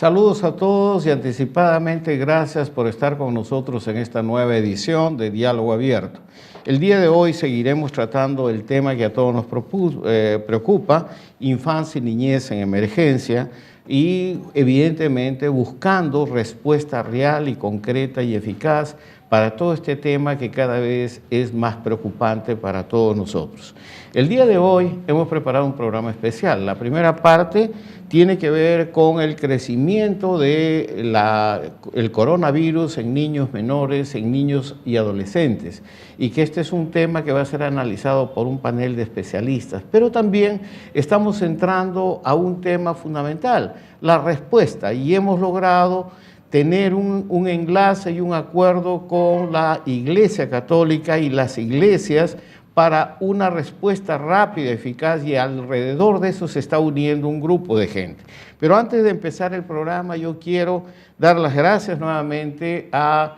Saludos a todos y anticipadamente gracias por estar con nosotros en esta nueva edición de Diálogo Abierto. El día de hoy seguiremos tratando el tema que a todos nos preocupa, infancia y niñez en emergencia, y evidentemente buscando respuesta real y concreta y eficaz para todo este tema que cada vez es más preocupante para todos nosotros. El día de hoy hemos preparado un programa especial. La primera parte tiene que ver con el crecimiento del coronavirus en niños menores, en niños y adolescentes, y que este es un tema que va a ser analizado por un panel de especialistas. Pero también estamos entrando a un tema fundamental, la respuesta, y hemos logrado tener un enlace y un acuerdo con la Iglesia Católica y las iglesias para una respuesta rápida, eficaz, y alrededor de eso se está uniendo un grupo de gente. Pero antes de empezar el programa, yo quiero dar las gracias nuevamente a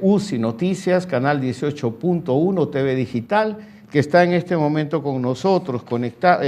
UCI Noticias, Canal 18.1 TV Digital, que está en este momento con nosotros, conectado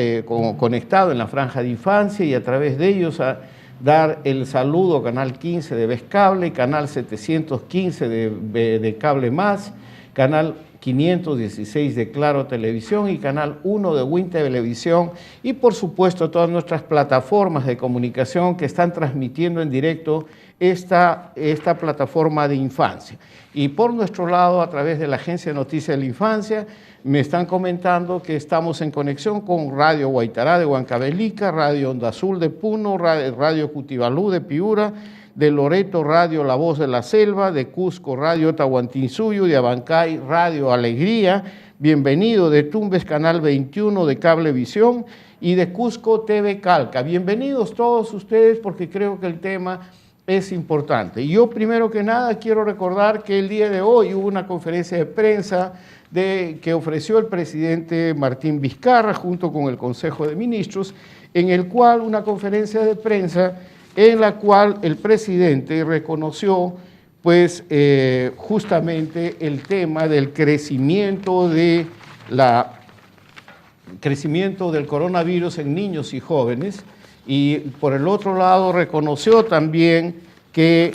en la franja de infancia, y a través de ellos a dar el saludo a Canal 15 de Vez Cable, Canal 715 de Cable Más, Canal 516 de Claro Televisión y Canal 1 de Win Televisión, y por supuesto todas nuestras plataformas de comunicación que están transmitiendo en directo esta plataforma de infancia. Y por nuestro lado, a través de la Agencia de Noticias de la Infancia, me están comentando que estamos en conexión con Radio Guaitará de Huancavelica, Radio Onda Azul de Puno, Radio Cutibalú de Piura, de Loreto, Radio La Voz de la Selva, de Cusco, Radio Tahuantinsuyo, de Abancay, Radio Alegría, bienvenido, de Tumbes, Canal 21 de Cablevisión, y de Cusco, TV Calca. Bienvenidos todos ustedes, porque creo que el tema es importante. Yo primero que nada quiero recordar que el día de hoy hubo una conferencia de prensa que ofreció el presidente Martín Vizcarra junto con el Consejo de Ministros, en el cual una conferencia de prensa en la cual el presidente reconoció pues justamente el tema del crecimiento del coronavirus en niños y jóvenes, y por el otro lado reconoció también que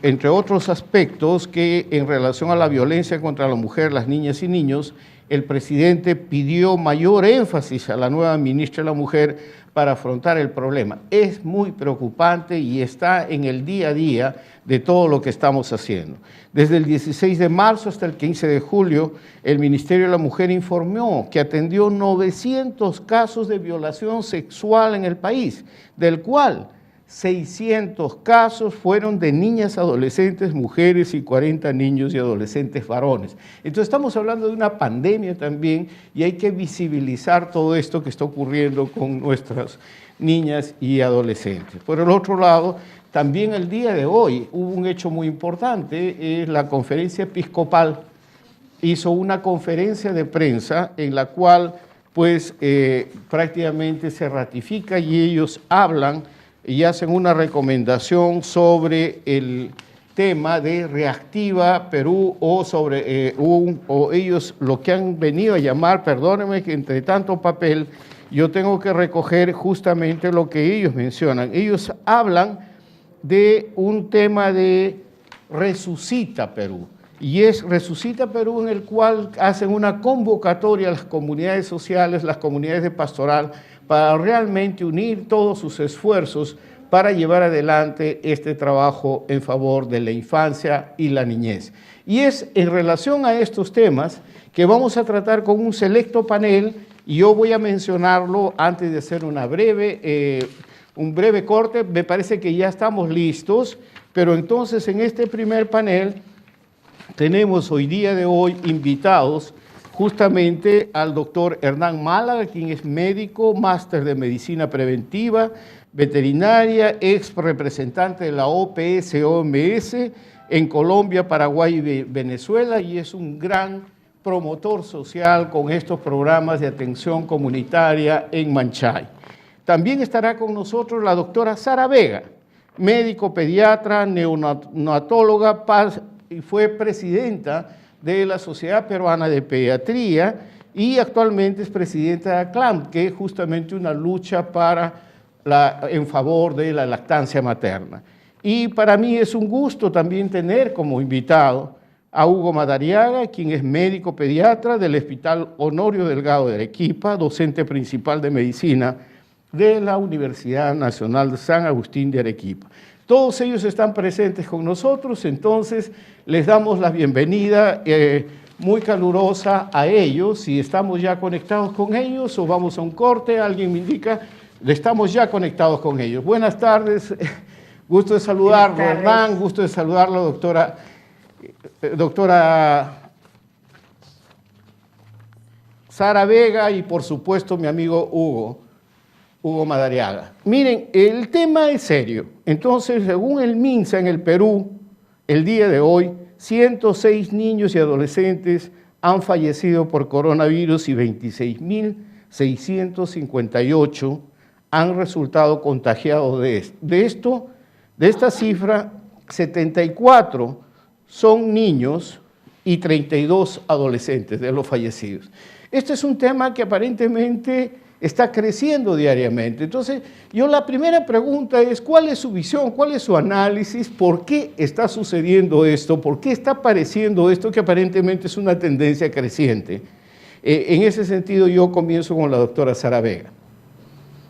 entre otros aspectos, que en relación a la violencia contra la mujer, las niñas y niños, el presidente pidió mayor énfasis a la nueva ministra de la Mujer para afrontar el problema. Es muy preocupante y está en el día a día de todo lo que estamos haciendo. Desde el 16 de marzo hasta el 15 de julio, el Ministerio de la Mujer informó que atendió 900 casos de violación sexual en el país, del cual 600 casos fueron de niñas, adolescentes, mujeres, y 40 niños y adolescentes varones. Entonces estamos hablando de una pandemia también, y hay que visibilizar todo esto que está ocurriendo con nuestras niñas y adolescentes. Por el otro lado, también el día de hoy hubo un hecho muy importante. La Conferencia Episcopal hizo una conferencia de prensa en la cual pues prácticamente se ratifica, y ellos hablan y hacen una recomendación sobre el tema de Reactiva Perú, o sobre o ellos lo que han venido a llamar, perdónenme que entre tanto papel yo tengo que recoger justamente lo que ellos mencionan. Ellos hablan de un tema de Resucita Perú, y es Resucita Perú, en el cual hacen una convocatoria a las comunidades sociales, las comunidades de pastoral, para realmente unir todos sus esfuerzos para llevar adelante este trabajo en favor de la infancia y la niñez. Y es en relación a estos temas que vamos a tratar con un selecto panel, y yo voy a mencionarlo antes de hacer un breve corte. Me parece que ya estamos listos, pero entonces en este primer panel tenemos día de hoy invitados justamente al doctor Hernán Málaga, quien es médico, máster de medicina preventiva, veterinaria, ex representante de la OPS-OMS en Colombia, Paraguay y Venezuela, y es un gran promotor social con estos programas de atención comunitaria en Manchay. También estará con nosotros la doctora Sara Vega, médico pediatra, neonatóloga, y fue presidenta de la Sociedad Peruana de Pediatría, y actualmente es presidenta de ACLAM, que es justamente una lucha para en favor de la lactancia materna. Y para mí es un gusto también tener como invitado a Hugo Madariaga, quien es médico pediatra del Hospital Honorio Delgado de Arequipa, docente principal de medicina de la Universidad Nacional de San Agustín de Arequipa. Todos ellos están presentes con nosotros, entonces les damos la bienvenida muy calurosa a ellos. Si estamos ya conectados con ellos o vamos a un corte, alguien me indica, estamos ya conectados con ellos. Buenas tardes, gusto de saludarlo, Hernán, gusto de saludarlo, doctora Sara Vega y por supuesto mi amigo Hugo Madariaga. Miren, el tema es serio. Entonces, según el MINSA en el Perú, el día de hoy, 106 niños y adolescentes han fallecido por coronavirus y 26.658 han resultado contagiados de esta cifra, 74 son niños y 32 adolescentes de los fallecidos. Este es un tema que aparentemente está creciendo diariamente. Entonces, la primera pregunta es, ¿cuál es su visión? ¿Cuál es su análisis? ¿Por qué está sucediendo esto? ¿Por qué está apareciendo esto que aparentemente es una tendencia creciente? En ese sentido, yo comienzo con la doctora Sara Vega.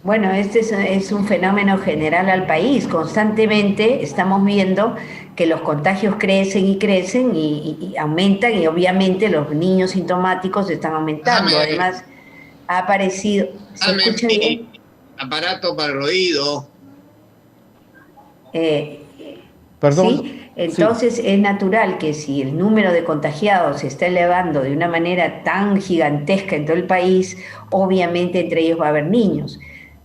Bueno, este es un fenómeno general al país. Constantemente estamos viendo que los contagios crecen y aumentan, y obviamente los niños sintomáticos están aumentando. Además, ha aparecido... ¿Se escucha bien? Aparato para el oído. Perdón. Sí, entonces sí. Es natural que si el número de contagiados se está elevando de una manera tan gigantesca en todo el país, obviamente entre ellos va a haber niños.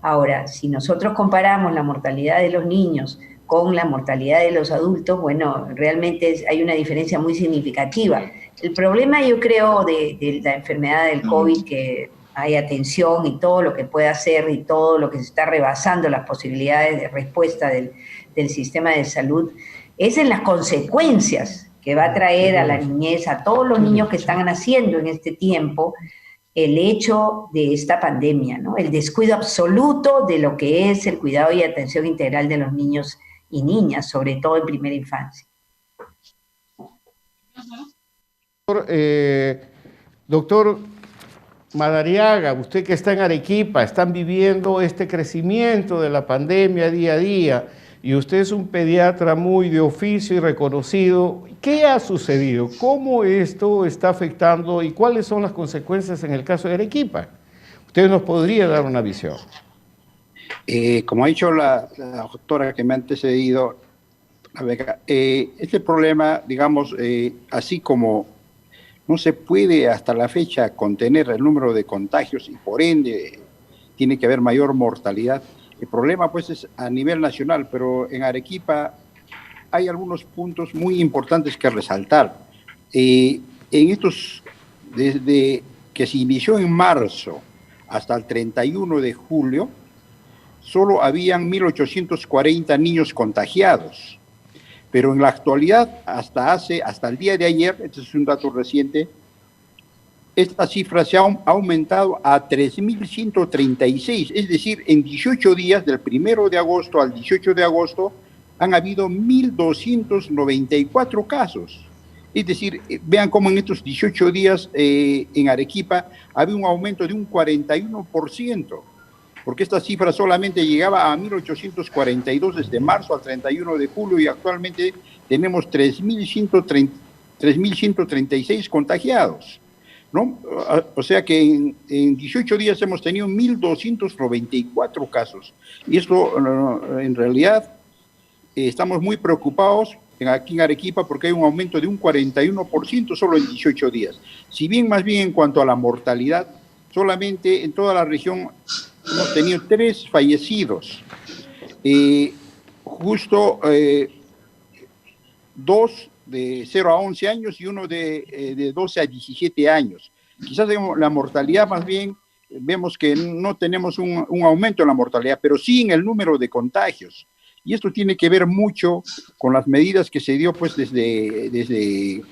Ahora, si nosotros comparamos la mortalidad de los niños con la mortalidad de los adultos, bueno, realmente hay una diferencia muy significativa. El problema, yo creo, de la enfermedad del COVID, que hay atención y todo lo que puede hacer y todo lo que se está rebasando las posibilidades de respuesta del sistema de salud, es en las consecuencias que va a traer a la niñez, a todos los niños que están naciendo en este tiempo, el hecho de esta pandemia, ¿no? El descuido absoluto de lo que es el cuidado y atención integral de los niños y niñas, sobre todo en primera infancia. Doctor Madariaga, usted que está en Arequipa, están viviendo este crecimiento de la pandemia día a día, y usted es un pediatra muy de oficio y reconocido. ¿Qué ha sucedido? ¿Cómo esto está afectando y cuáles son las consecuencias en el caso de Arequipa? Usted nos podría dar una visión. Como ha dicho la doctora que me ha antecedido, este problema, digamos, así como no se puede hasta la fecha contener el número de contagios y por ende tiene que haber mayor mortalidad, el problema pues es a nivel nacional, pero en Arequipa hay algunos puntos muy importantes que resaltar. Desde que se inició en marzo hasta el 31 de julio, solo habían 1.840 niños contagiados. Pero en la actualidad, hasta el día de ayer, este es un dato reciente, esta cifra se ha aumentado a 3.136, es decir, en 18 días, del 1 de agosto al 18 de agosto, han habido 1.294 casos. Es decir, vean cómo en estos 18 días en Arequipa había un aumento de un 41%, porque esta cifra solamente llegaba a 1.842 desde marzo al 31 de julio y actualmente tenemos 3.136 contagiados, ¿no? O sea que en 18 días hemos tenido 1.294 casos. Y esto, en realidad, estamos muy preocupados aquí en Arequipa porque hay un aumento de un 41% solo en 18 días. Si bien más bien en cuanto a la mortalidad, solamente en toda la región hemos tenido 3 fallecidos. Justo 2 de 0 a 11 años y uno de 12 a 17 años. Quizás la mortalidad más bien, vemos que no tenemos un aumento en la mortalidad, pero sí en el número de contagios. Y esto tiene que ver mucho con las medidas que se dio pues desde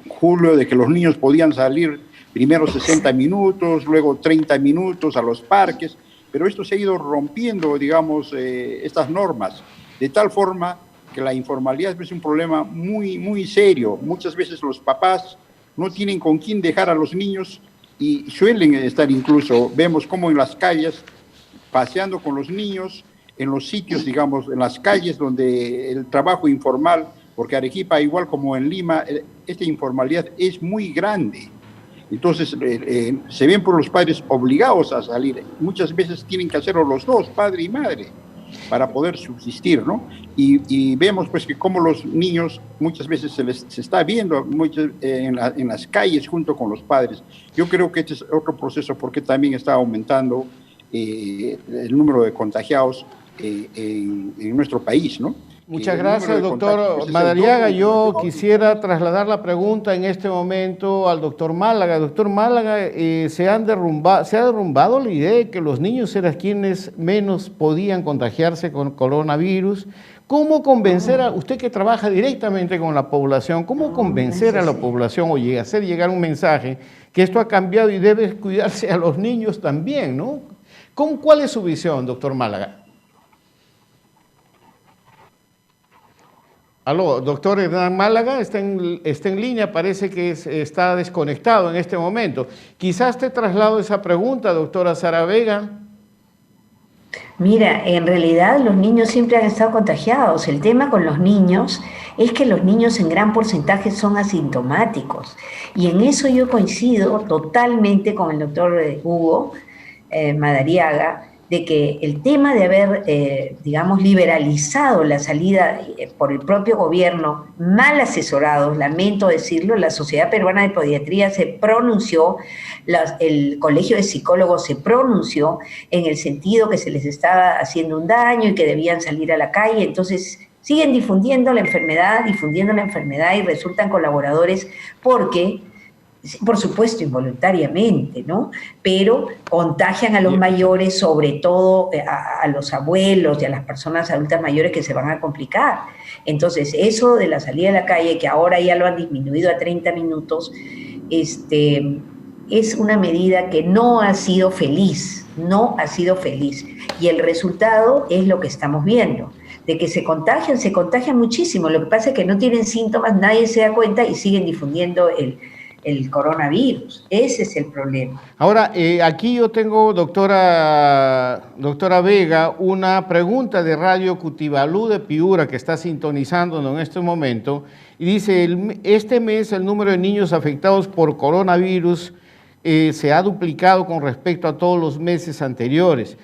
julio, de que los niños podían salir primero 60 minutos, luego 30 minutos a los parques, pero esto se ha ido rompiendo, digamos, estas normas, de tal forma que la informalidad es un problema muy, muy serio. Muchas veces los papás no tienen con quién dejar a los niños y suelen estar incluso, vemos como en las calles, paseando con los niños, en los sitios, digamos, en las calles donde el trabajo informal, porque Arequipa, igual como en Lima, esta informalidad es muy grande. Entonces, se ven por los padres obligados a salir. Muchas veces tienen que hacerlo los dos, padre y madre, para poder subsistir, ¿no? Y vemos, pues, que como los niños muchas veces se está viendo en las calles junto con los padres. Yo creo que este es otro proceso porque también está aumentando el número de contagiados en nuestro país, ¿no? Muchas gracias, doctor Madariaga. Yo quisiera trasladar la pregunta en este momento al doctor Málaga. Doctor Málaga, se ha derrumbado la idea de que los niños eran quienes menos podían contagiarse con coronavirus. ¿Cómo convencer a usted que trabaja directamente con la población, cómo convencer a la población o hacer llegar un mensaje que esto ha cambiado y debe cuidarse a los niños también, ¿no? ¿Cuál es su visión, doctor Málaga? Aló, doctor Hernán Málaga, está en línea, parece que está desconectado en este momento. Quizás te traslado esa pregunta, doctora Sara Vega. Mira, en realidad los niños siempre han estado contagiados. El tema con los niños es que los niños en gran porcentaje son asintomáticos. Y en eso yo coincido totalmente con el doctor Hugo Madariaga, de que el tema de haber, digamos, liberalizado la salida por el propio gobierno, mal asesorados, lamento decirlo, la Sociedad Peruana de Pediatría se pronunció, el Colegio de Psicólogos se pronunció en el sentido que se les estaba haciendo un daño y que debían salir a la calle, entonces siguen difundiendo la enfermedad y resultan colaboradores porque, por supuesto, involuntariamente, ¿no? Pero contagian a los mayores, sobre todo a los abuelos y a las personas adultas mayores que se van a complicar. Entonces, eso de la salida a la calle, que ahora ya lo han disminuido a 30 minutos, es una medida que no ha sido feliz. Y el resultado es lo que estamos viendo. De que se contagian muchísimo. Lo que pasa es que no tienen síntomas, nadie se da cuenta y siguen difundiendo el coronavirus. Ese es el problema. Ahora, aquí yo tengo, doctora Vega, una pregunta de Radio Cutibalú de Piura que está sintonizándonos en este momento y dice, este mes el número de niños afectados por coronavirus se ha duplicado con respecto a todos los meses anteriores.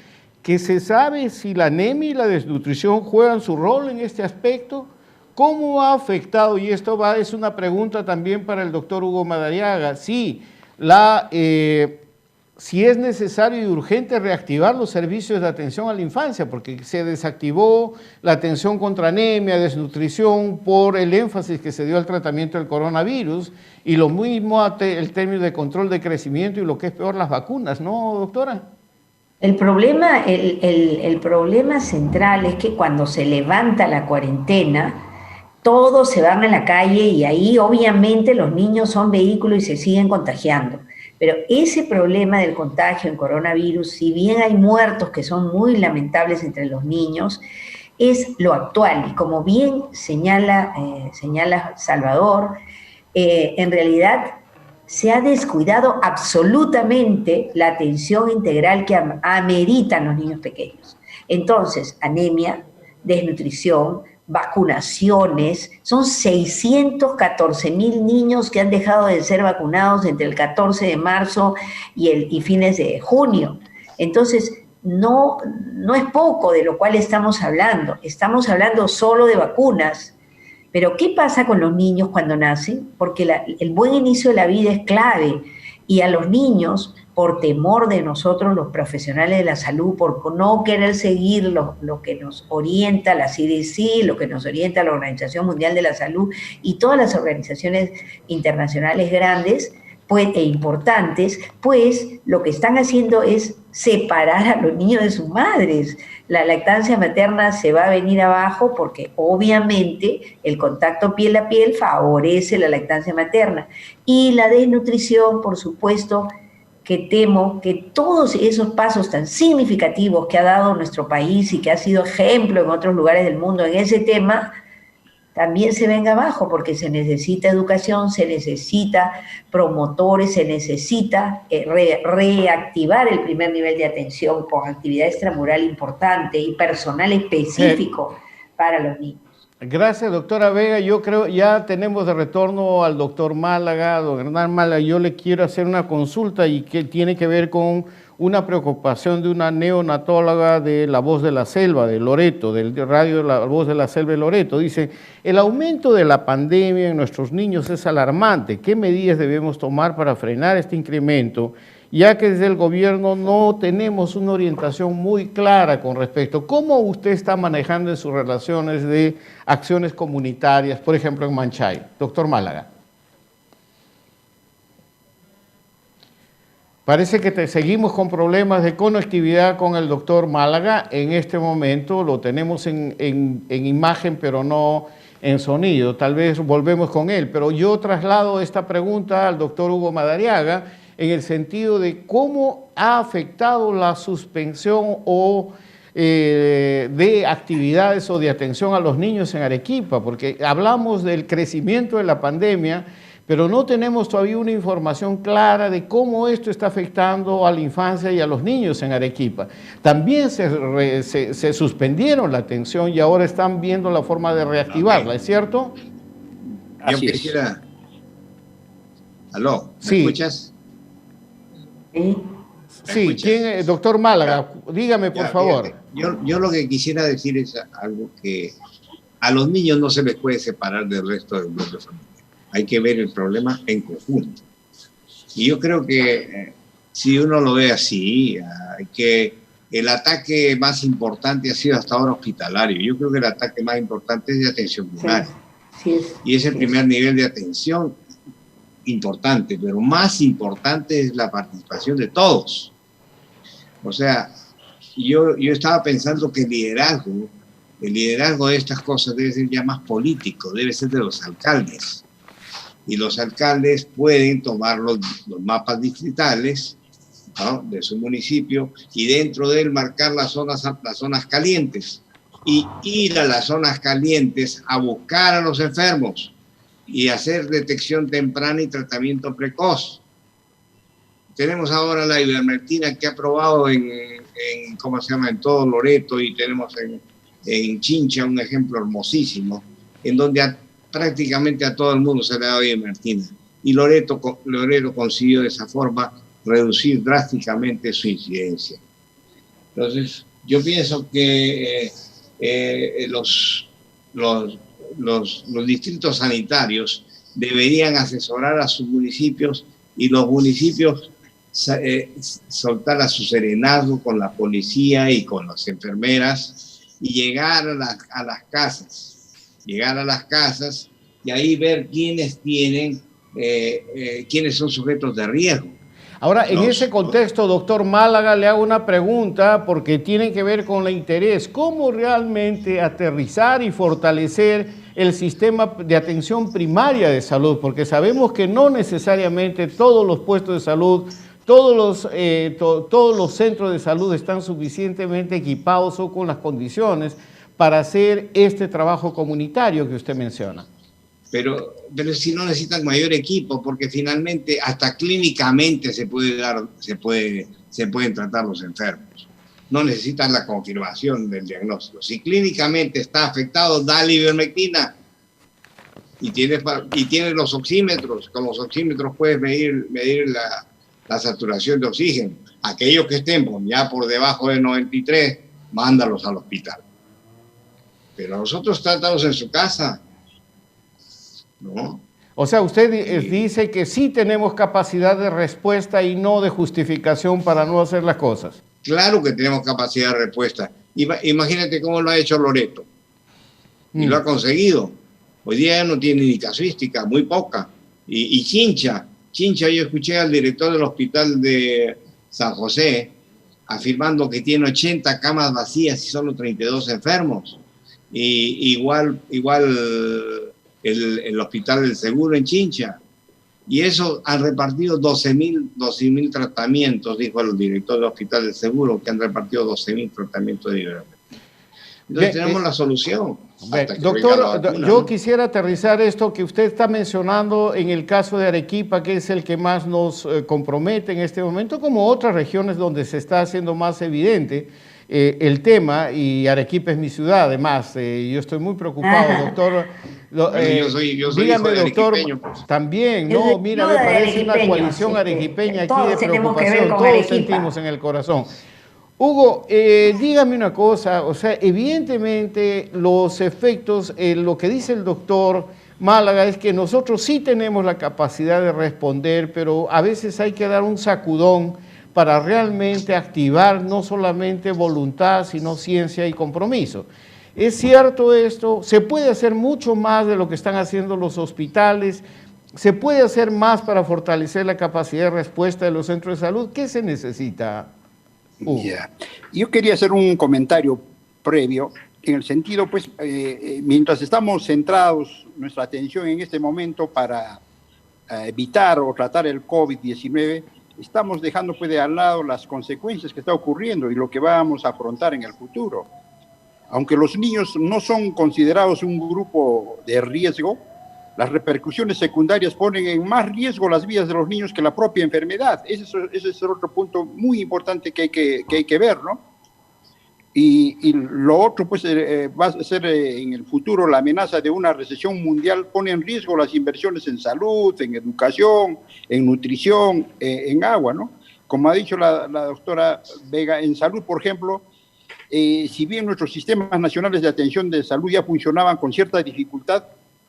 ¿Que se sabe si la anemia y la desnutrición juegan su rol en este aspecto? ¿Cómo ha afectado? Y esto es una pregunta también para el doctor Hugo Madariaga. Sí, si es necesario y urgente reactivar los servicios de atención a la infancia, porque se desactivó la atención contra anemia, desnutrición, por el énfasis que se dio al tratamiento del coronavirus, y lo mismo el término de control de crecimiento y lo que es peor, las vacunas, ¿no, doctora? El problema central es que cuando se levanta la cuarentena, todos se van a la calle y ahí obviamente los niños son vehículos y se siguen contagiando. Pero ese problema del contagio en coronavirus, si bien hay muertos que son muy lamentables entre los niños, es lo actual. Y como bien señala Salvador, en realidad se ha descuidado absolutamente la atención integral que ameritan los niños pequeños. Entonces, anemia, desnutrición, vacunaciones, son 614,000 niños que han dejado de ser vacunados entre el 14 de marzo y fines de junio. Entonces, no es poco de lo cual estamos hablando solo de vacunas. Pero ¿qué pasa con los niños cuando nacen? Porque el buen inicio de la vida es clave y a los niños, por temor de nosotros los profesionales de la salud, por no querer seguir lo que nos orienta la CDC, lo que nos orienta la Organización Mundial de la Salud y todas las organizaciones internacionales grandes e importantes, pues lo que están haciendo es separar a los niños de sus madres. La lactancia materna se va a venir abajo porque obviamente el contacto piel a piel favorece la lactancia materna. Y la desnutrición, por supuesto, que temo que todos esos pasos tan significativos que ha dado nuestro país y que ha sido ejemplo en otros lugares del mundo en ese tema, también se venga abajo, porque se necesita educación, se necesita promotores, se necesita reactivar el primer nivel de atención con actividad extramural importante y personal específico para los niños. Gracias, doctora Vega. Yo creo ya tenemos de retorno al doctor Málaga. Don Hernán Málaga, yo le quiero hacer una consulta y que tiene que ver con una preocupación de una neonatóloga de La Voz de la Selva, de Loreto, del radio La Voz de la Selva de Loreto. Dice, el aumento de la pandemia en nuestros niños es alarmante. ¿Qué medidas debemos tomar para frenar este incremento? Ya que desde el gobierno no tenemos una orientación muy clara con respecto. ¿Cómo usted está manejando en sus relaciones de acciones comunitarias, por ejemplo en Manchay? Doctor Málaga. Parece que seguimos con problemas de conectividad con el doctor Málaga. En este momento lo tenemos en imagen, pero no en sonido. Tal vez volvemos con él, pero yo traslado esta pregunta al doctor Hugo Madariaga en el sentido de cómo ha afectado la suspensión o de actividades o de atención a los niños en Arequipa, porque hablamos del crecimiento de la pandemia, pero no tenemos todavía una información clara de cómo esto está afectando a la infancia y a los niños en Arequipa. También se suspendieron la atención y ahora están viendo la forma de reactivarla, ¿es cierto? Yo quisiera... ¿Aló? ¿Me escuchas? Sí, ¿quién, doctor Málaga? Dígame, por favor. Yo lo que quisiera decir es algo que a los niños no se les puede separar del resto del bloque familiar. Hay que ver el problema en conjunto. Y yo creo que si uno lo ve así, el ataque más importante ha sido hasta ahora hospitalario. Yo creo que el ataque más importante es de atención primaria. Sí, y es el primer nivel de atención importante, pero más importante es la participación de todos. O sea, yo estaba pensando que el liderazgo de estas cosas debe ser ya más político, debe ser de los alcaldes. Y los alcaldes pueden tomar los mapas distritales, ¿no?, de su municipio y dentro de él marcar las zonas calientes y ir a las zonas calientes a buscar a los enfermos y hacer detección temprana y tratamiento precoz. Tenemos ahora la ivermectina que ha probado en todo Loreto, y tenemos en Chincha un ejemplo hermosísimo, en donde prácticamente a todo el mundo se le ha dado ivermectina. Y Loreto consiguió de esa forma reducir drásticamente su incidencia. Entonces, yo pienso que los distritos sanitarios deberían asesorar a sus municipios y los municipios soltar a su serenazgo con la policía y con las enfermeras y llegar a las casas y ahí ver quiénes son sujetos de riesgo. Ahora, en ese contexto, doctor Málaga, le hago una pregunta porque tiene que ver con el interés. ¿Cómo realmente aterrizar y fortalecer el sistema de atención primaria de salud? Porque sabemos que no necesariamente todos los puestos de salud, todos los centros de salud están suficientemente equipados o con las condiciones para hacer este trabajo comunitario que usted menciona. Pero si no necesitan mayor equipo, porque finalmente hasta clínicamente se pueden tratar los enfermos. No necesitan la confirmación del diagnóstico. Si clínicamente está afectado, da ivermectina y tienes los oxímetros. Con los oxímetros puedes medir la saturación de oxígeno. Aquellos que estén ya por debajo de 93, mándalos al hospital. Pero nosotros tratamos en su casa. ¿No? O sea, usted dice que sí tenemos capacidad de respuesta y no de justificación para no hacer las cosas. Claro que tenemos capacidad de respuesta. Imagínate cómo lo ha hecho Loreto. Y lo ha conseguido. Hoy día ya no tiene ni casuística, muy poca. Y Chincha, yo escuché al director del hospital de San José afirmando que tiene 80 camas vacías y solo 32 enfermos. Y igual el Hospital del Seguro en Chincha. Y eso han repartido 12.000 tratamientos, dijo el director del Hospital del Seguro, que han repartido 12.000 tratamientos de ivermectina. Entonces tenemos la solución. Doctor, yo quisiera aterrizar esto que usted está mencionando en el caso de Arequipa, que es el que más nos compromete en este momento, como otras regiones donde se está haciendo más evidente el tema, y Arequipa es mi ciudad, además. Yo estoy muy preocupado, doctor. Yo soy dígame, doctor, pues. También, no, mira, me parece una coalición arequipeña aquí de preocupación, todos sentimos en el corazón. Hugo, dígame una cosa, o sea, evidentemente los efectos, lo que dice el doctor Málaga es que nosotros sí tenemos la capacidad de responder, pero a veces hay que dar un sacudón para realmente activar no solamente voluntad, sino ciencia y compromiso. ¿Es cierto esto? ¿Se puede hacer mucho más de lo que están haciendo los hospitales? ¿Se puede hacer más para fortalecer la capacidad de respuesta de los centros de salud? ¿Qué se necesita? Yeah. Yo quería hacer un comentario previo en el sentido, pues, mientras estamos centrados nuestra atención en este momento para evitar o tratar el COVID-19, estamos dejando pues de al lado las consecuencias que está ocurriendo y lo que vamos a afrontar en el futuro. Aunque los niños no son considerados un grupo de riesgo, las repercusiones secundarias ponen en más riesgo las vidas de los niños que la propia enfermedad. Ese es otro punto muy importante que hay que ver, ¿no? Y lo otro, pues, va a ser en el futuro la amenaza de una recesión mundial, pone en riesgo las inversiones en salud, en educación, en nutrición, en agua, ¿no? Como ha dicho la doctora Vega, en salud, por ejemplo, si bien nuestros sistemas nacionales de atención de salud ya funcionaban con cierta dificultad,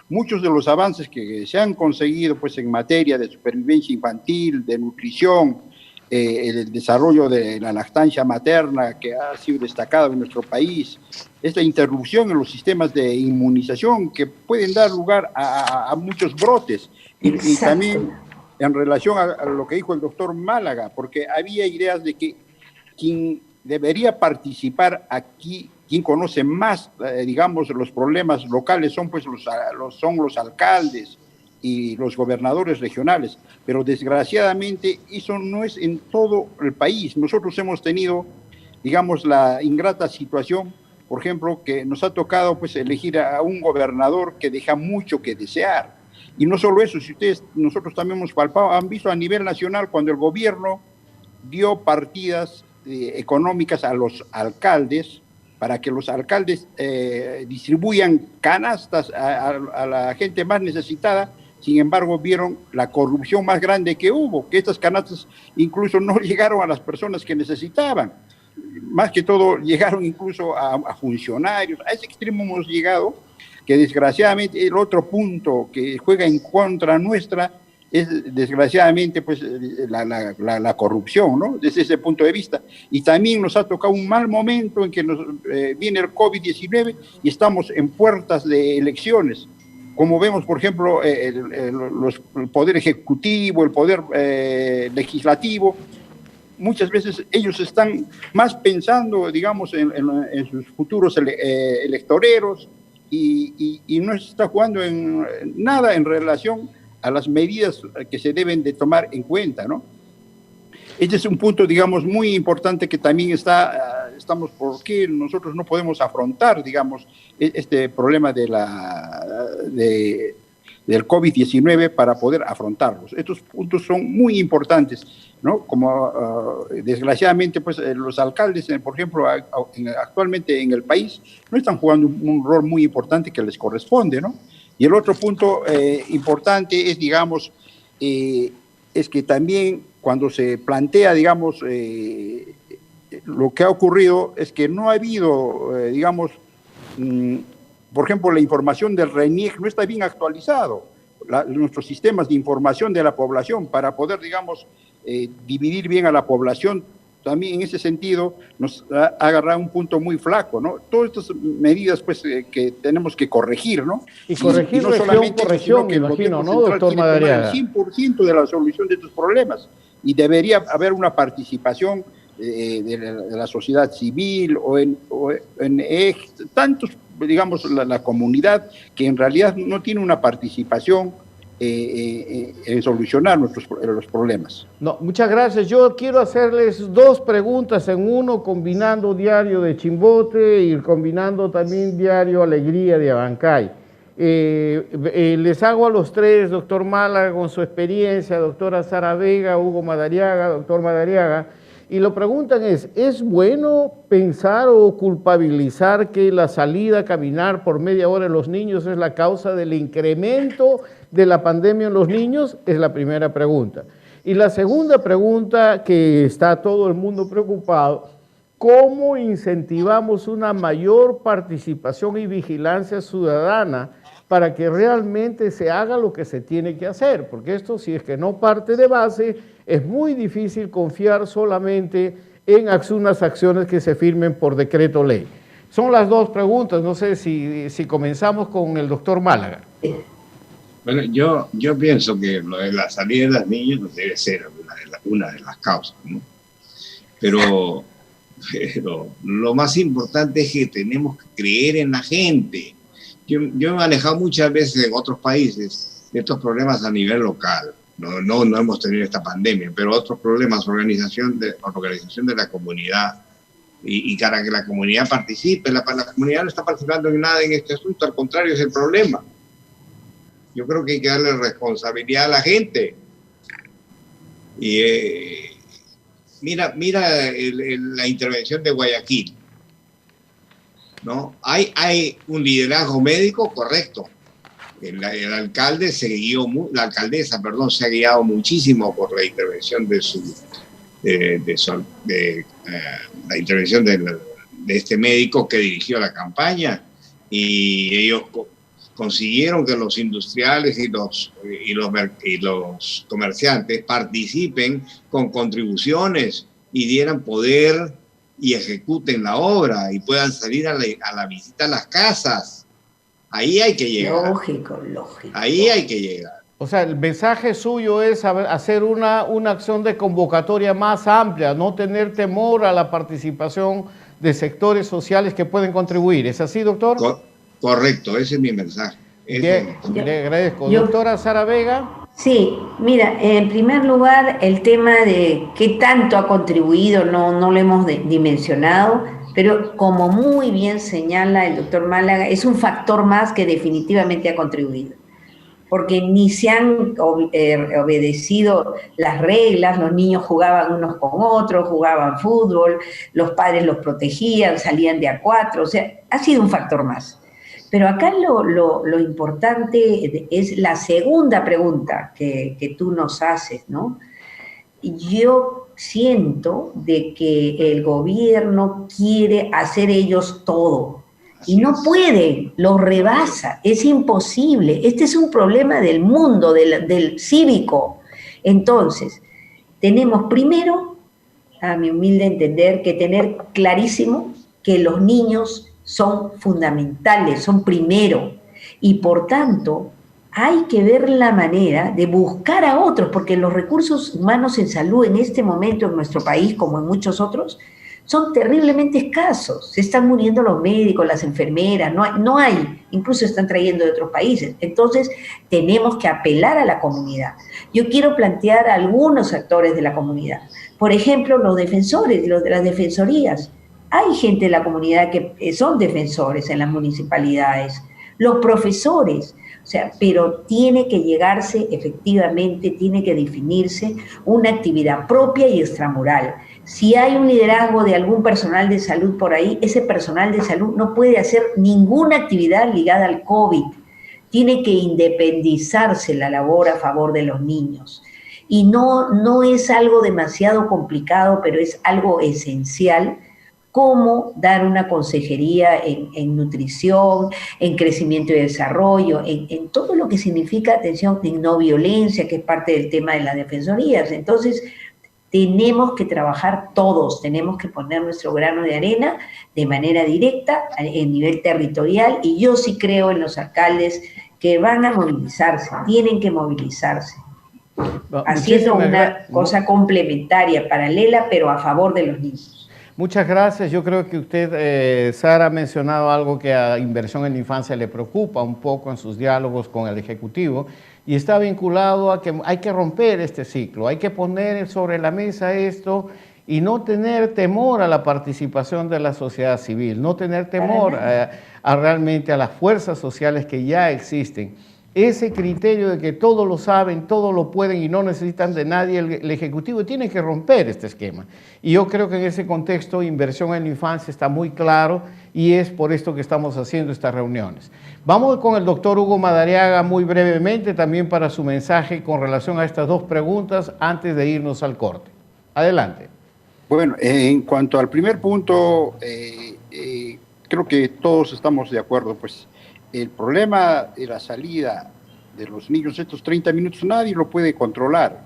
muchos de los avances que se han conseguido pues, en materia de supervivencia infantil, de nutrición, el desarrollo de la lactancia materna que ha sido destacado en nuestro país, esta interrupción en los sistemas de inmunización que pueden dar lugar a muchos brotes. Y también en relación a lo que dijo el doctor Málaga, porque había ideas de que quien debería participar aquí, quien conoce más, digamos, los problemas locales son pues los alcaldes y los gobernadores regionales, pero desgraciadamente eso no es en todo el país. Nosotros hemos tenido, digamos, la ingrata situación, por ejemplo, que nos ha tocado pues elegir a un gobernador que deja mucho que desear. Y no solo eso, si nosotros también hemos palpado, han visto a nivel nacional cuando el gobierno dio partidas económicas a los alcaldes para que los alcaldes distribuyan canastas a la gente más necesitada. Sin embargo, vieron la corrupción más grande que hubo, que estas canastas incluso no llegaron a las personas que necesitaban. Más que todo, llegaron incluso a funcionarios. A ese extremo hemos llegado, que desgraciadamente el otro punto que juega en contra nuestra es desgraciadamente pues la corrupción, ¿no? Desde ese punto de vista. Y también nos ha tocado un mal momento en que viene el COVID-19 y estamos en puertas de elecciones. Como vemos, por ejemplo, el poder ejecutivo, el poder legislativo, muchas veces ellos están más pensando, digamos, en sus futuros electoreros y no se está jugando en nada en relación a las medidas que se deben de tomar en cuenta, ¿no? Este es un punto, digamos, muy importante que también estamos, porque nosotros no podemos afrontar, digamos, este problema del COVID-19 para poder afrontarlos. Estos puntos son muy importantes, ¿no? Como desgraciadamente, pues los alcaldes, por ejemplo, actualmente en el país, no están jugando un rol muy importante que les corresponde, ¿no? Y el otro punto importante es, digamos, es que también cuando se plantea, digamos, lo que ha ocurrido es que no ha habido, digamos, por ejemplo, la información del RENIEC no está bien actualizado. Nuestros sistemas de información de la población para poder, digamos, dividir bien a la población, también en ese sentido nos ha agarrado un punto muy flaco, ¿no? Todas estas medidas, pues, que tenemos que corregir, ¿no? Y corregir no solamente por región, me imagino, ¿no, doctor Madariaga? El 100% de la solución de estos problemas. Y debería haber una participación de la sociedad civil o en tantos, digamos, la comunidad que en realidad no tiene una participación en solucionar los problemas. No, muchas gracias. Yo quiero hacerles dos preguntas en uno, combinando Diario de Chimbote y combinando también Diario Alegría de Abancay. Les hago a los tres, doctor Málaga, con su experiencia, doctora Sara Vega, Hugo Madariaga, doctor Madariaga, y lo preguntan ¿es bueno pensar o culpabilizar que la salida a caminar por media hora de los niños es la causa del incremento de la pandemia en los niños? Es la primera pregunta. Y la segunda pregunta, que está todo el mundo preocupado, ¿cómo incentivamos una mayor participación y vigilancia ciudadana para que realmente se haga lo que se tiene que hacer? Porque esto, si es que no parte de base, es muy difícil confiar solamente en unas acciones que se firmen por decreto ley. Son las dos preguntas, no sé si comenzamos con el doctor Málaga. Bueno, yo pienso que lo de la salida de los niños debe ser una de las causas, ¿no? Pero lo más importante es que tenemos que creer en la gente. Yo he manejado muchas veces en otros países estos problemas a nivel local. No hemos tenido esta pandemia, pero otros problemas, organización de la comunidad y para que la comunidad participe. La comunidad no está participando en nada en este asunto, al contrario, es el problema. Yo creo que hay que darle responsabilidad a la gente. Y mira la intervención de Guayaquil, ¿no? Hay un liderazgo médico correcto. La alcaldesa se ha guiado muchísimo por la intervención la intervención de este médico que dirigió la campaña, y ellos consiguieron que los industriales y los comerciantes participen con contribuciones y dieran poder y ejecuten la obra y puedan salir a la visita a las casas. Ahí hay que llegar. Lógico. Ahí hay que llegar. O sea, el mensaje suyo es hacer una acción de convocatoria más amplia, no tener temor a la participación de sectores sociales que pueden contribuir. ¿Es así, doctor? Correcto, ese es mi mensaje. Le agradezco. Doctora Sara Vega. Sí, mira, en primer lugar, el tema de qué tanto ha contribuido, no lo hemos dimensionado, pero como muy bien señala el doctor Málaga, es un factor más que definitivamente ha contribuido, porque ni se han obedecido las reglas, los niños jugaban unos con otros, jugaban fútbol, los padres los protegían, salían de A4, o sea, ha sido un factor más. Pero acá lo importante es la segunda pregunta que tú nos haces, ¿no? Yo siento de que el gobierno quiere hacer ellos todo y no puede, lo rebasa, es imposible. Este es un problema del mundo, del cívico. Entonces, tenemos primero, a mi humilde entender, que tener clarísimo que los niños son fundamentales, son primero, y por tanto hay que ver la manera de buscar a otros, porque los recursos humanos en salud en este momento en nuestro país, como en muchos otros, son terriblemente escasos. Se están muriendo los médicos, las enfermeras, no hay, incluso están trayendo de otros países. Entonces tenemos que apelar a la comunidad. Yo quiero plantear a algunos actores de la comunidad, por ejemplo, los defensores, los de las defensorías. Hay gente de la comunidad que son defensores en las municipalidades, los profesores, o sea, pero tiene que llegarse efectivamente, tiene que definirse una actividad propia y extramural. Si hay un liderazgo de algún personal de salud por ahí, ese personal de salud no puede hacer ninguna actividad ligada al COVID. Tiene que independizarse la labor a favor de los niños. Y no es algo demasiado complicado, pero es algo esencial, cómo dar una consejería en nutrición, en crecimiento y desarrollo, en todo lo que significa atención en no violencia, que es parte del tema de las defensorías. Entonces, tenemos que trabajar todos, tenemos que poner nuestro grano de arena de manera directa en nivel territorial, y yo sí creo en los alcaldes que van a movilizarse, tienen que movilizarse, haciendo una cosa complementaria, paralela, pero a favor de los niños. Muchas gracias. Yo creo que usted, Sara, ha mencionado algo que a Inversión en la Infancia le preocupa un poco en sus diálogos con el Ejecutivo, y está vinculado a que hay que romper este ciclo, hay que poner sobre la mesa esto y no tener temor a la participación de la sociedad civil, no tener temor realmente a las fuerzas sociales que ya existen. Ese criterio de que todos lo saben, todos lo pueden y no necesitan de nadie, el Ejecutivo tiene que romper este esquema. Y yo creo que en ese contexto, inversión en la infancia está muy claro y es por esto que estamos haciendo estas reuniones. Vamos con el doctor Hugo Madariaga muy brevemente también para su mensaje con relación a estas dos preguntas antes de irnos al corte. Adelante. Bueno, en cuanto al primer punto, creo que todos estamos de acuerdo, pues el problema de la salida de los niños estos 30 minutos nadie lo puede controlar.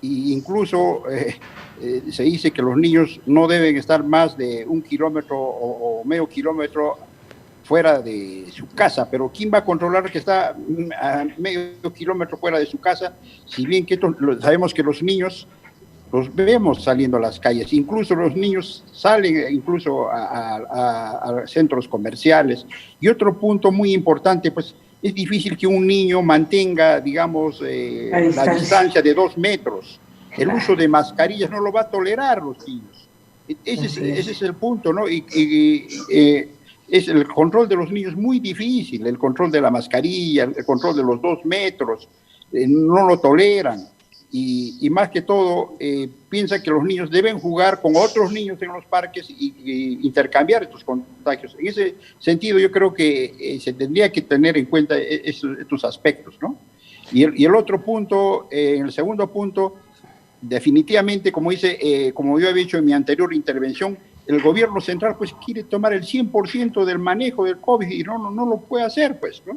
Y incluso se dice que los niños no deben estar más de 1 kilómetro o medio kilómetro fuera de su casa, pero ¿quién va a controlar que está a medio kilómetro fuera de su casa? Si bien que sabemos que los niños los vemos saliendo a las calles, incluso los niños salen incluso a centros comerciales. Y otro punto muy importante, pues es difícil que un niño mantenga, digamos, la distancia de 2 metros. El uso de mascarillas no lo va a tolerar los niños. Ese es el punto, ¿no? Es el control de los niños muy difícil, el control de la mascarilla, el control de los 2 metros, no lo toleran. Y más que todo, piensa que los niños deben jugar con otros niños en los parques y intercambiar estos contagios. En ese sentido, yo creo que se tendría que tener en cuenta estos aspectos, ¿no? Y el otro punto, el segundo punto, definitivamente, como yo había dicho en mi anterior intervención, el gobierno central pues quiere tomar el 100% del manejo del COVID y no lo puede hacer, pues, ¿no?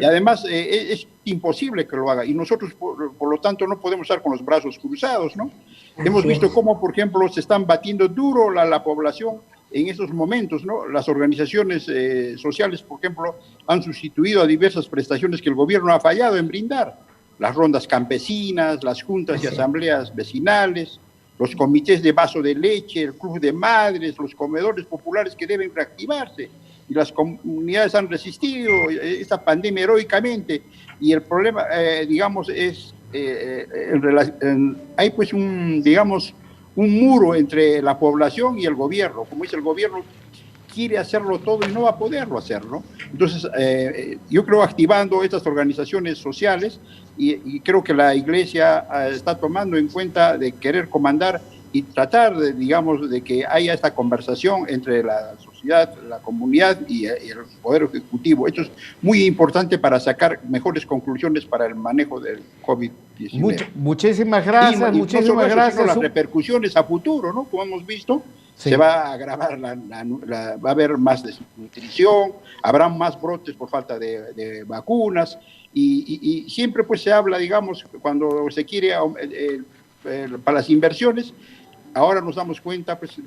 Y además es imposible que lo haga y nosotros por lo tanto no podemos estar con los brazos cruzados, ¿no? Hemos visto cómo, por ejemplo, se están batiendo duro la población en estos momentos, ¿no? Las organizaciones sociales, por ejemplo, han sustituido a diversas prestaciones que el gobierno ha fallado en brindar. Las rondas campesinas, las juntas y asambleas vecinales, los comités de vaso de leche, el club de madres, los comedores populares que deben reactivarse. Y las comunidades han resistido esta pandemia heroicamente. Y el problema, digamos, es, hay pues un muro entre la población y el gobierno. Como dice el gobierno, quiere hacerlo todo y no va a poderlo hacer, ¿no? Entonces, yo creo activando estas organizaciones sociales y creo que la Iglesia está tomando en cuenta de querer comandar y tratar, de que haya esta conversación entre la sociedad, la comunidad y el Poder Ejecutivo. Esto es muy importante para sacar mejores conclusiones para el manejo del COVID-19. Muchísimas gracias, muchísimas gracias. Sino las repercusiones a futuro, ¿no? Como hemos visto, sí. Se va a agravar, va a haber más desnutrición, habrá más brotes por falta de vacunas y siempre pues se habla, digamos, cuando se quiere para las inversiones. Ahora nos damos cuenta, pues,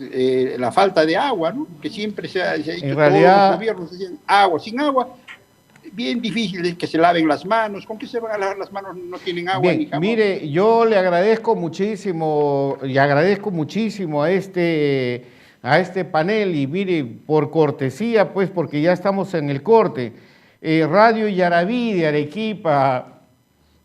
la falta de agua, ¿no? Que siempre se ha dicho, en realidad, todos los gobiernos dicen agua, sin agua, bien difícil que se laven las manos. ¿Con qué se van a lavar las manos? No tienen agua. Bien, ni jabón. Mire, yo le agradezco muchísimo a este panel y mire, por cortesía, pues, porque ya estamos en el corte, Radio Yaraví de Arequipa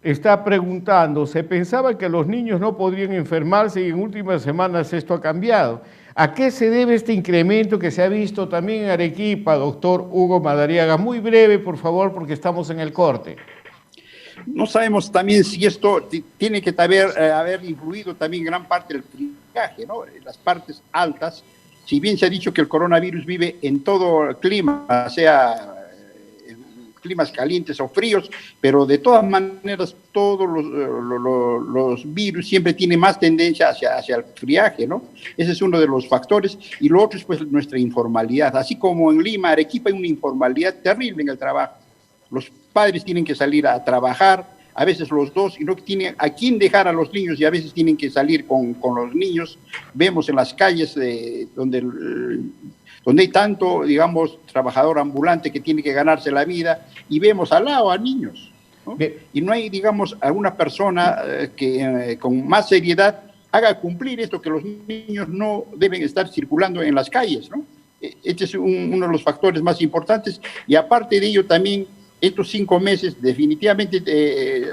está preguntando, se pensaba que los niños no podrían enfermarse y en últimas semanas esto ha cambiado. ¿A qué se debe este incremento que se ha visto también en Arequipa, doctor Hugo Madariaga? Muy breve, por favor, porque estamos en el corte. No sabemos también si esto tiene que haber influido también gran parte del friaje, ¿no? En las partes altas, si bien se ha dicho que el coronavirus vive en todo el clima, sea climas calientes o fríos, pero de todas maneras todos los virus siempre tienen más tendencia hacia el friaje, ¿no? Ese es uno de los factores. Y lo otro es pues nuestra informalidad. Así como en Lima, Arequipa, hay una informalidad terrible en el trabajo. Los padres tienen que salir a trabajar, a veces los dos, y no tienen a quién dejar a los niños, y a veces tienen que salir con los niños. Vemos en las calles donde hay tanto, digamos, trabajador ambulante que tiene que ganarse la vida, y vemos al lado a niños, ¿no? Y no hay, digamos, alguna persona que con más seriedad haga cumplir esto, que los niños no deben estar circulando en las calles, ¿no? Este es uno de los factores más importantes, y aparte de ello también estos 5 meses definitivamente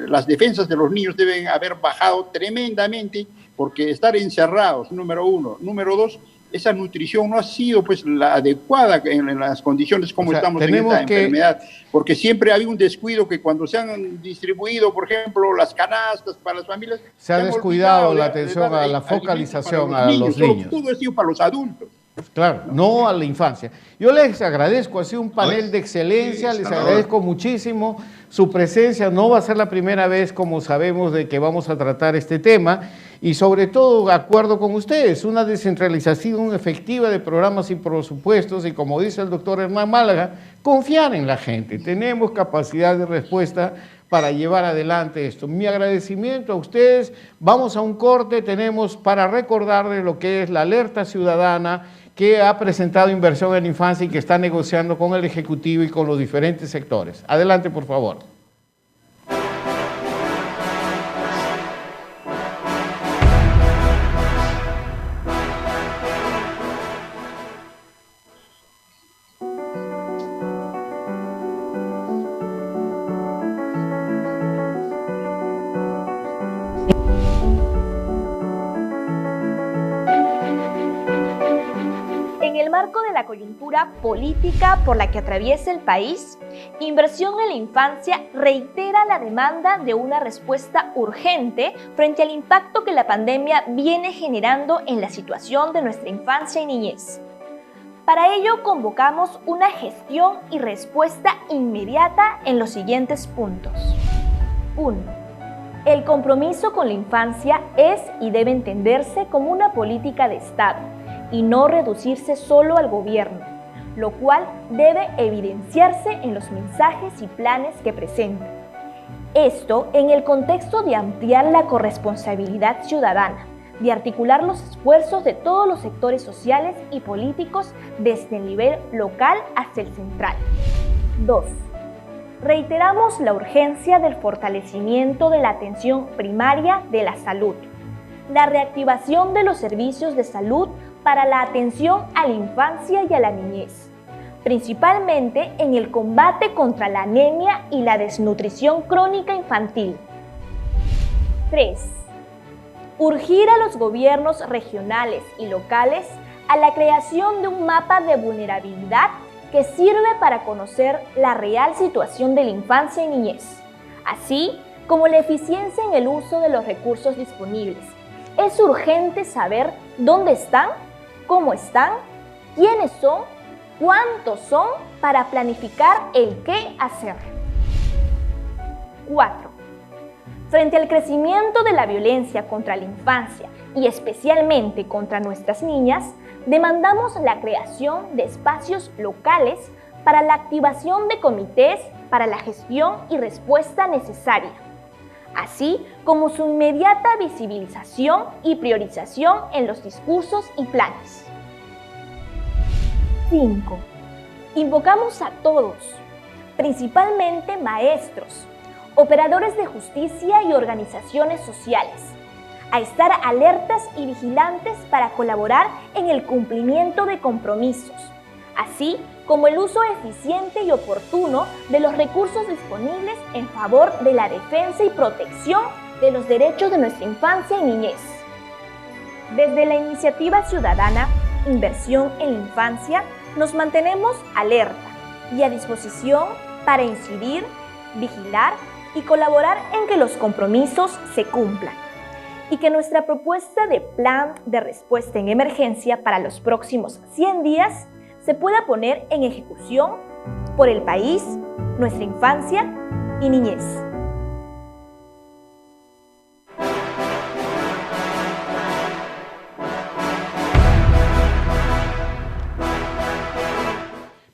las defensas de los niños deben haber bajado tremendamente, porque estar encerrados, número uno. Número dos, esa nutrición no ha sido pues la adecuada en las condiciones como estamos en esta enfermedad, porque siempre ha habido un descuido que cuando se han distribuido, por ejemplo, las canastas para las familias, se ha descuidado la atención a la focalización a los niños. Todo ha sido para los adultos. Claro, no a la infancia. Yo les agradezco, ha sido un panel de excelencia, les agradezco muchísimo su presencia. No va a ser la primera vez, como sabemos, de que vamos a tratar este tema, y sobre todo, de acuerdo con ustedes, una descentralización efectiva de programas y presupuestos, y como dice el doctor Hernán Málaga, confiar en la gente. Tenemos capacidad de respuesta para llevar adelante esto. Mi agradecimiento a ustedes. Vamos a un corte, tenemos para recordarles lo que es la alerta ciudadana que ha presentado Inversión en Infancia y que está negociando con el Ejecutivo y con los diferentes sectores. Adelante, por favor. En el marco de la coyuntura política por la que atraviesa el país, Inversión en la Infancia reitera la demanda de una respuesta urgente frente al impacto que la pandemia viene generando en la situación de nuestra infancia y niñez. Para ello convocamos una gestión y respuesta inmediata en los siguientes puntos. 1. El compromiso con la infancia es y debe entenderse como una política de Estado y no reducirse solo al gobierno, lo cual debe evidenciarse en los mensajes y planes que presenta. Esto en el contexto de ampliar la corresponsabilidad ciudadana, de articular los esfuerzos de todos los sectores sociales y políticos desde el nivel local hasta el central. 2. Reiteramos la urgencia del fortalecimiento de la atención primaria de la salud, la reactivación de los servicios de salud para la atención a la infancia y a la niñez, principalmente en el combate contra la anemia y la desnutrición crónica infantil. 3. Urgir a los gobiernos regionales y locales a la creación de un mapa de vulnerabilidad que sirve para conocer la real situación de la infancia y niñez, así como la eficiencia en el uso de los recursos disponibles. Es urgente saber dónde están, cómo están, quiénes son, cuántos son, para planificar el qué hacer. 4. Frente al crecimiento de la violencia contra la infancia y especialmente contra nuestras niñas, demandamos la creación de espacios locales para la activación de comités para la gestión y respuesta necesaria, así como su inmediata visibilización y priorización en los discursos y planes. 5. Invocamos a todos, principalmente maestros, operadores de justicia y organizaciones sociales, a estar alertas y vigilantes para colaborar en el cumplimiento de compromisos, así como el uso eficiente y oportuno de los recursos disponibles en favor de la defensa y protección de los derechos de nuestra infancia y niñez. Desde la iniciativa ciudadana Inversión en la Infancia, nos mantenemos alerta y a disposición para incidir, vigilar y colaborar en que los compromisos se cumplan, y que nuestra propuesta de plan de respuesta en emergencia para los próximos 100 días se pueda poner en ejecución por el país, nuestra infancia y niñez.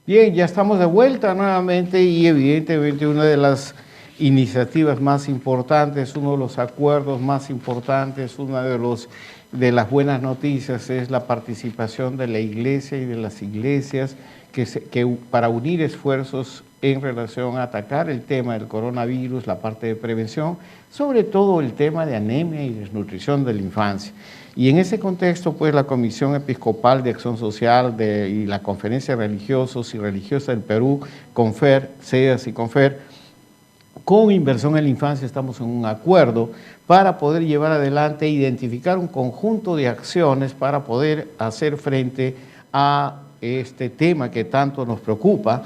Bien, ya estamos de vuelta nuevamente y evidentemente una de las iniciativas más importantes, uno de los acuerdos más importantes, una de las buenas noticias es la participación de la Iglesia y de las iglesias que para unir esfuerzos en relación a atacar el tema del coronavirus, la parte de prevención, sobre todo el tema de anemia y desnutrición de la infancia. Y en ese contexto, pues, la Comisión Episcopal de Acción Social y la Conferencia de Religiosos y Religiosas del Perú, CONFER, CEAS y CONFER, con Inversión en la Infancia estamos en un acuerdo para poder llevar adelante e identificar un conjunto de acciones para poder hacer frente a este tema que tanto nos preocupa,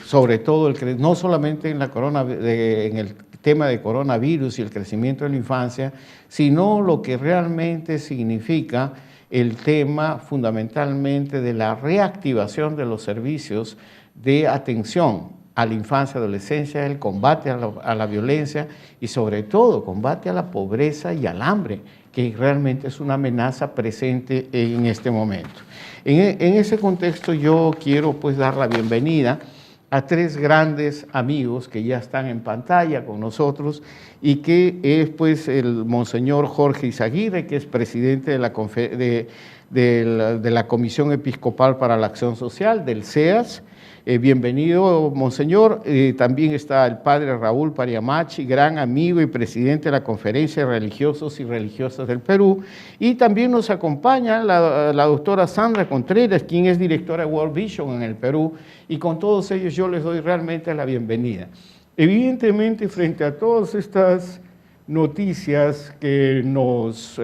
sobre todo no solamente en el tema de coronavirus y el crecimiento de la infancia, sino lo que realmente significa el tema fundamentalmente de la reactivación de los servicios de atención a la infancia y adolescencia, el combate a la violencia y sobre todo combate a la pobreza y al hambre, que realmente es una amenaza presente en este momento. En ese contexto yo quiero pues dar la bienvenida a tres grandes amigos que ya están en pantalla con nosotros y que es pues el Monseñor Jorge Izaguirre, que es presidente de la Comisión Episcopal para la Acción Social, del CEAS. Bienvenido, Monseñor. También está el padre Raúl Pariamachi, gran amigo y presidente de la Conferencia de Religiosos y Religiosas del Perú. Y también nos acompaña la doctora Sandra Contreras, quien es directora de World Vision en el Perú. Y con todos ellos yo les doy realmente la bienvenida. Evidentemente, frente a todas estas noticias que nos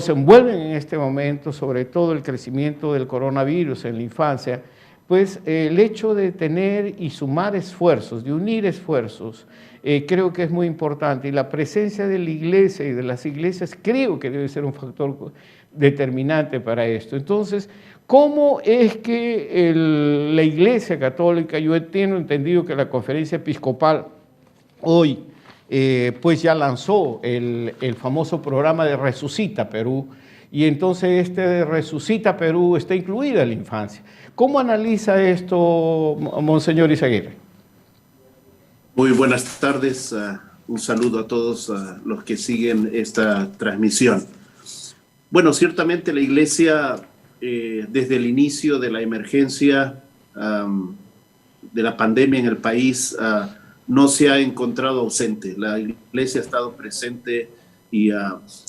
envuelven en este momento, sobre todo el crecimiento del coronavirus en la infancia, pues el hecho de tener y sumar esfuerzos, de unir esfuerzos, creo que es muy importante. Y la presencia de la Iglesia y de las iglesias creo que debe ser un factor determinante para esto. Entonces, ¿cómo es que la Iglesia Católica, yo tengo entendido que la Conferencia Episcopal hoy pues ya lanzó el famoso programa de Resucita Perú, y entonces este de Resucita Perú está incluida en la infancia? ¿Cómo analiza esto, Monseñor Izaguirre? Muy buenas tardes, un saludo a todos los que siguen esta transmisión. Bueno, ciertamente la Iglesia, desde el inicio de la emergencia de la pandemia en el país, no se ha encontrado ausente. La Iglesia ha estado presente y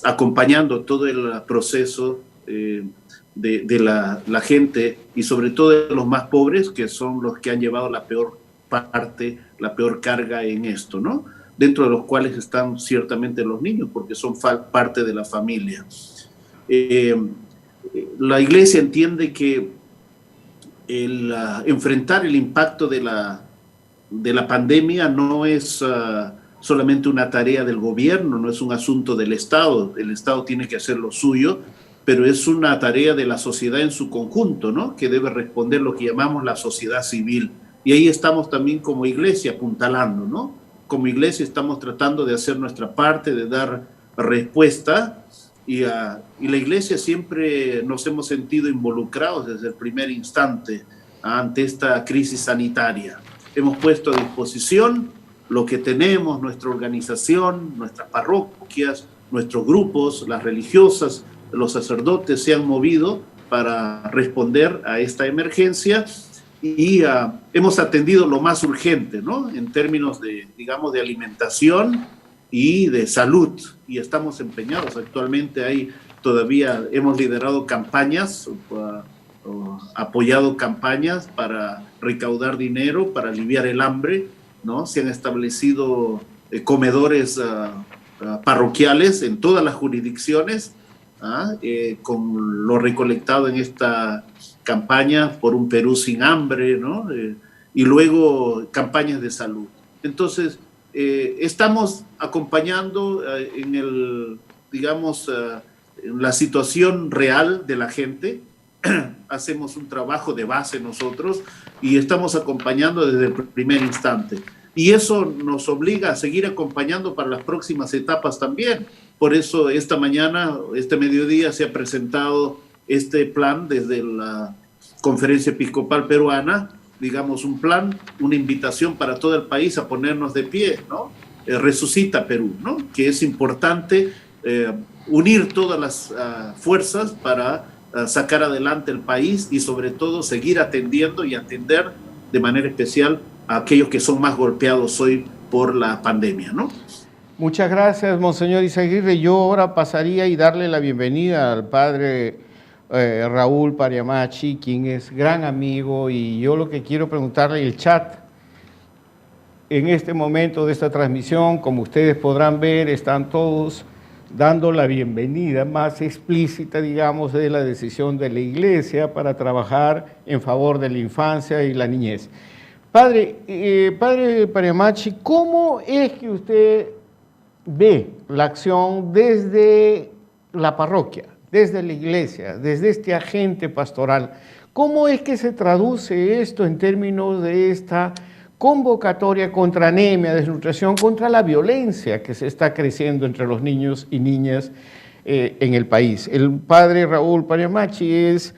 acompañando todo el proceso de la gente y sobre todo de los más pobres, que son los que han llevado la peor parte, la peor carga en esto, ¿no? Dentro de los cuales están ciertamente los niños, porque son parte de la familia. La Iglesia entiende que enfrentar el impacto de la pandemia no es solamente una tarea del gobierno, no es un asunto del Estado. El Estado tiene que hacer lo suyo, pero es una tarea de la sociedad en su conjunto, ¿no? Que debe responder lo que llamamos la sociedad civil. Y ahí estamos también como Iglesia apuntalando, ¿no? Como Iglesia estamos tratando de hacer nuestra parte, de dar respuesta, y la Iglesia siempre nos hemos sentido involucrados desde el primer instante ante esta crisis sanitaria. Hemos puesto a disposición lo que tenemos, nuestra organización, nuestras parroquias, nuestros grupos, las religiosas, los sacerdotes se han movido para responder a esta emergencia y hemos atendido lo más urgente, ¿no? En términos de, digamos, de alimentación y de salud, y estamos empeñados. Actualmente hemos liderado campañas, apoyado campañas para recaudar dinero, para aliviar el hambre, ¿no? Se han establecido comedores parroquiales en todas las jurisdicciones, con lo recolectado en esta campaña por un Perú sin hambre, ¿no? Y luego campañas de salud. Entonces, estamos acompañando en la situación real de la gente. Hacemos un trabajo de base nosotros y estamos acompañando desde el primer instante. Y eso nos obliga a seguir acompañando para las próximas etapas también. Por eso esta mañana, este mediodía, se ha presentado este plan desde la Conferencia Episcopal Peruana, digamos un plan, una invitación para todo el país a ponernos de pie, ¿no? Resucita Perú, ¿no? Que es importante unir todas las fuerzas para sacar adelante el país y sobre todo seguir atendiendo y atender de manera especial a aquellos que son más golpeados hoy por la pandemia, ¿no? Muchas gracias, Monseñor Izaguirre. Yo ahora pasaría y darle la bienvenida al padre Raúl Pariamachi, quien es gran amigo, y yo lo que quiero preguntarle, el chat en este momento de esta transmisión, como ustedes podrán ver, están todos dando la bienvenida más explícita, digamos, de la decisión de la Iglesia para trabajar en favor de la infancia y la niñez. Padre Pariamachi, ¿cómo es que usted ve la acción desde la parroquia, desde la iglesia, desde este agente pastoral? ¿Cómo es que se traduce esto en términos de esta convocatoria contra anemia, desnutrición, contra la violencia que se está creciendo entre los niños y niñas en el país? El padre Raúl Pariamachi es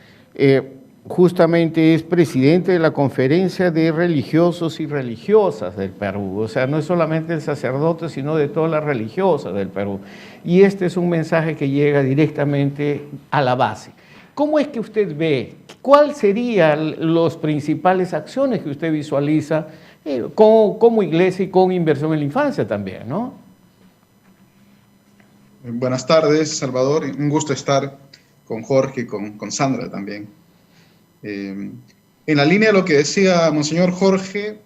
justamente es presidente de la Conferencia de Religiosos y Religiosas del Perú. O sea, no es solamente el sacerdote, sino de todas las religiosas del Perú. Y este es un mensaje que llega directamente a la base. ¿Cómo es que usted ve? ¿Cuáles serían las principales acciones que usted visualiza como iglesia y con inversión en la infancia también, ¿no? Buenas tardes, Salvador. Un gusto estar con Jorge y con Sandra también. En la línea de lo que decía Monseñor Jorge,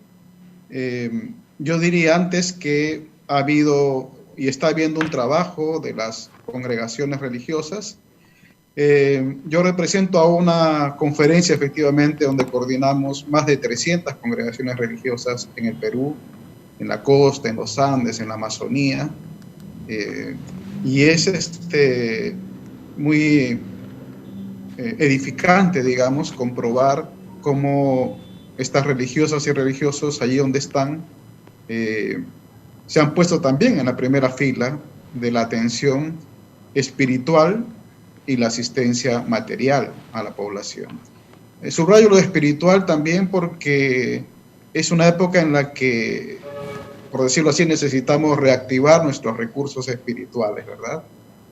yo diría antes que ha habido y está habiendo un trabajo de las congregaciones religiosas. Yo represento a una conferencia efectivamente donde coordinamos más de 300 congregaciones religiosas en el Perú, en la costa, en los Andes, en la Amazonía, y es muy edificante, digamos, comprobar cómo estas religiosas y religiosos, allí donde están, se han puesto también en la primera fila de la atención espiritual y la asistencia material a la población. Subrayo lo espiritual también porque es una época en la que, por decirlo así, necesitamos reactivar nuestros recursos espirituales, ¿verdad?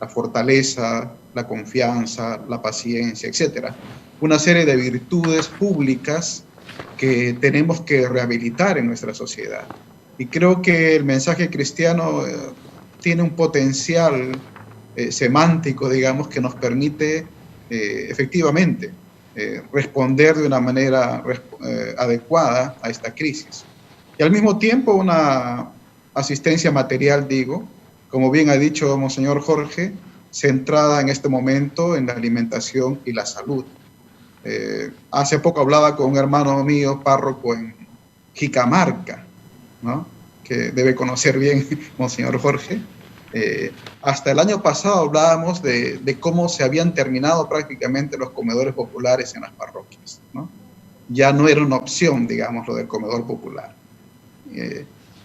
La fortaleza, la confianza, la paciencia, etc. Una serie de virtudes públicas que tenemos que rehabilitar en nuestra sociedad. Y creo que el mensaje cristiano tiene un potencial semántico, digamos, que nos permite efectivamente responder de una manera adecuada a esta crisis. Y al mismo tiempo una asistencia material, digo, como bien ha dicho Monseñor Jorge, centrada en este momento en la alimentación y la salud. Hace poco hablaba con un hermano mío, párroco en Jicamarca, ¿no?, que debe conocer bien Monseñor Jorge. Hasta el año pasado hablábamos de cómo se habían terminado prácticamente los comedores populares en las parroquias, ¿no? Ya no era una opción, digamos, lo del comedor popular.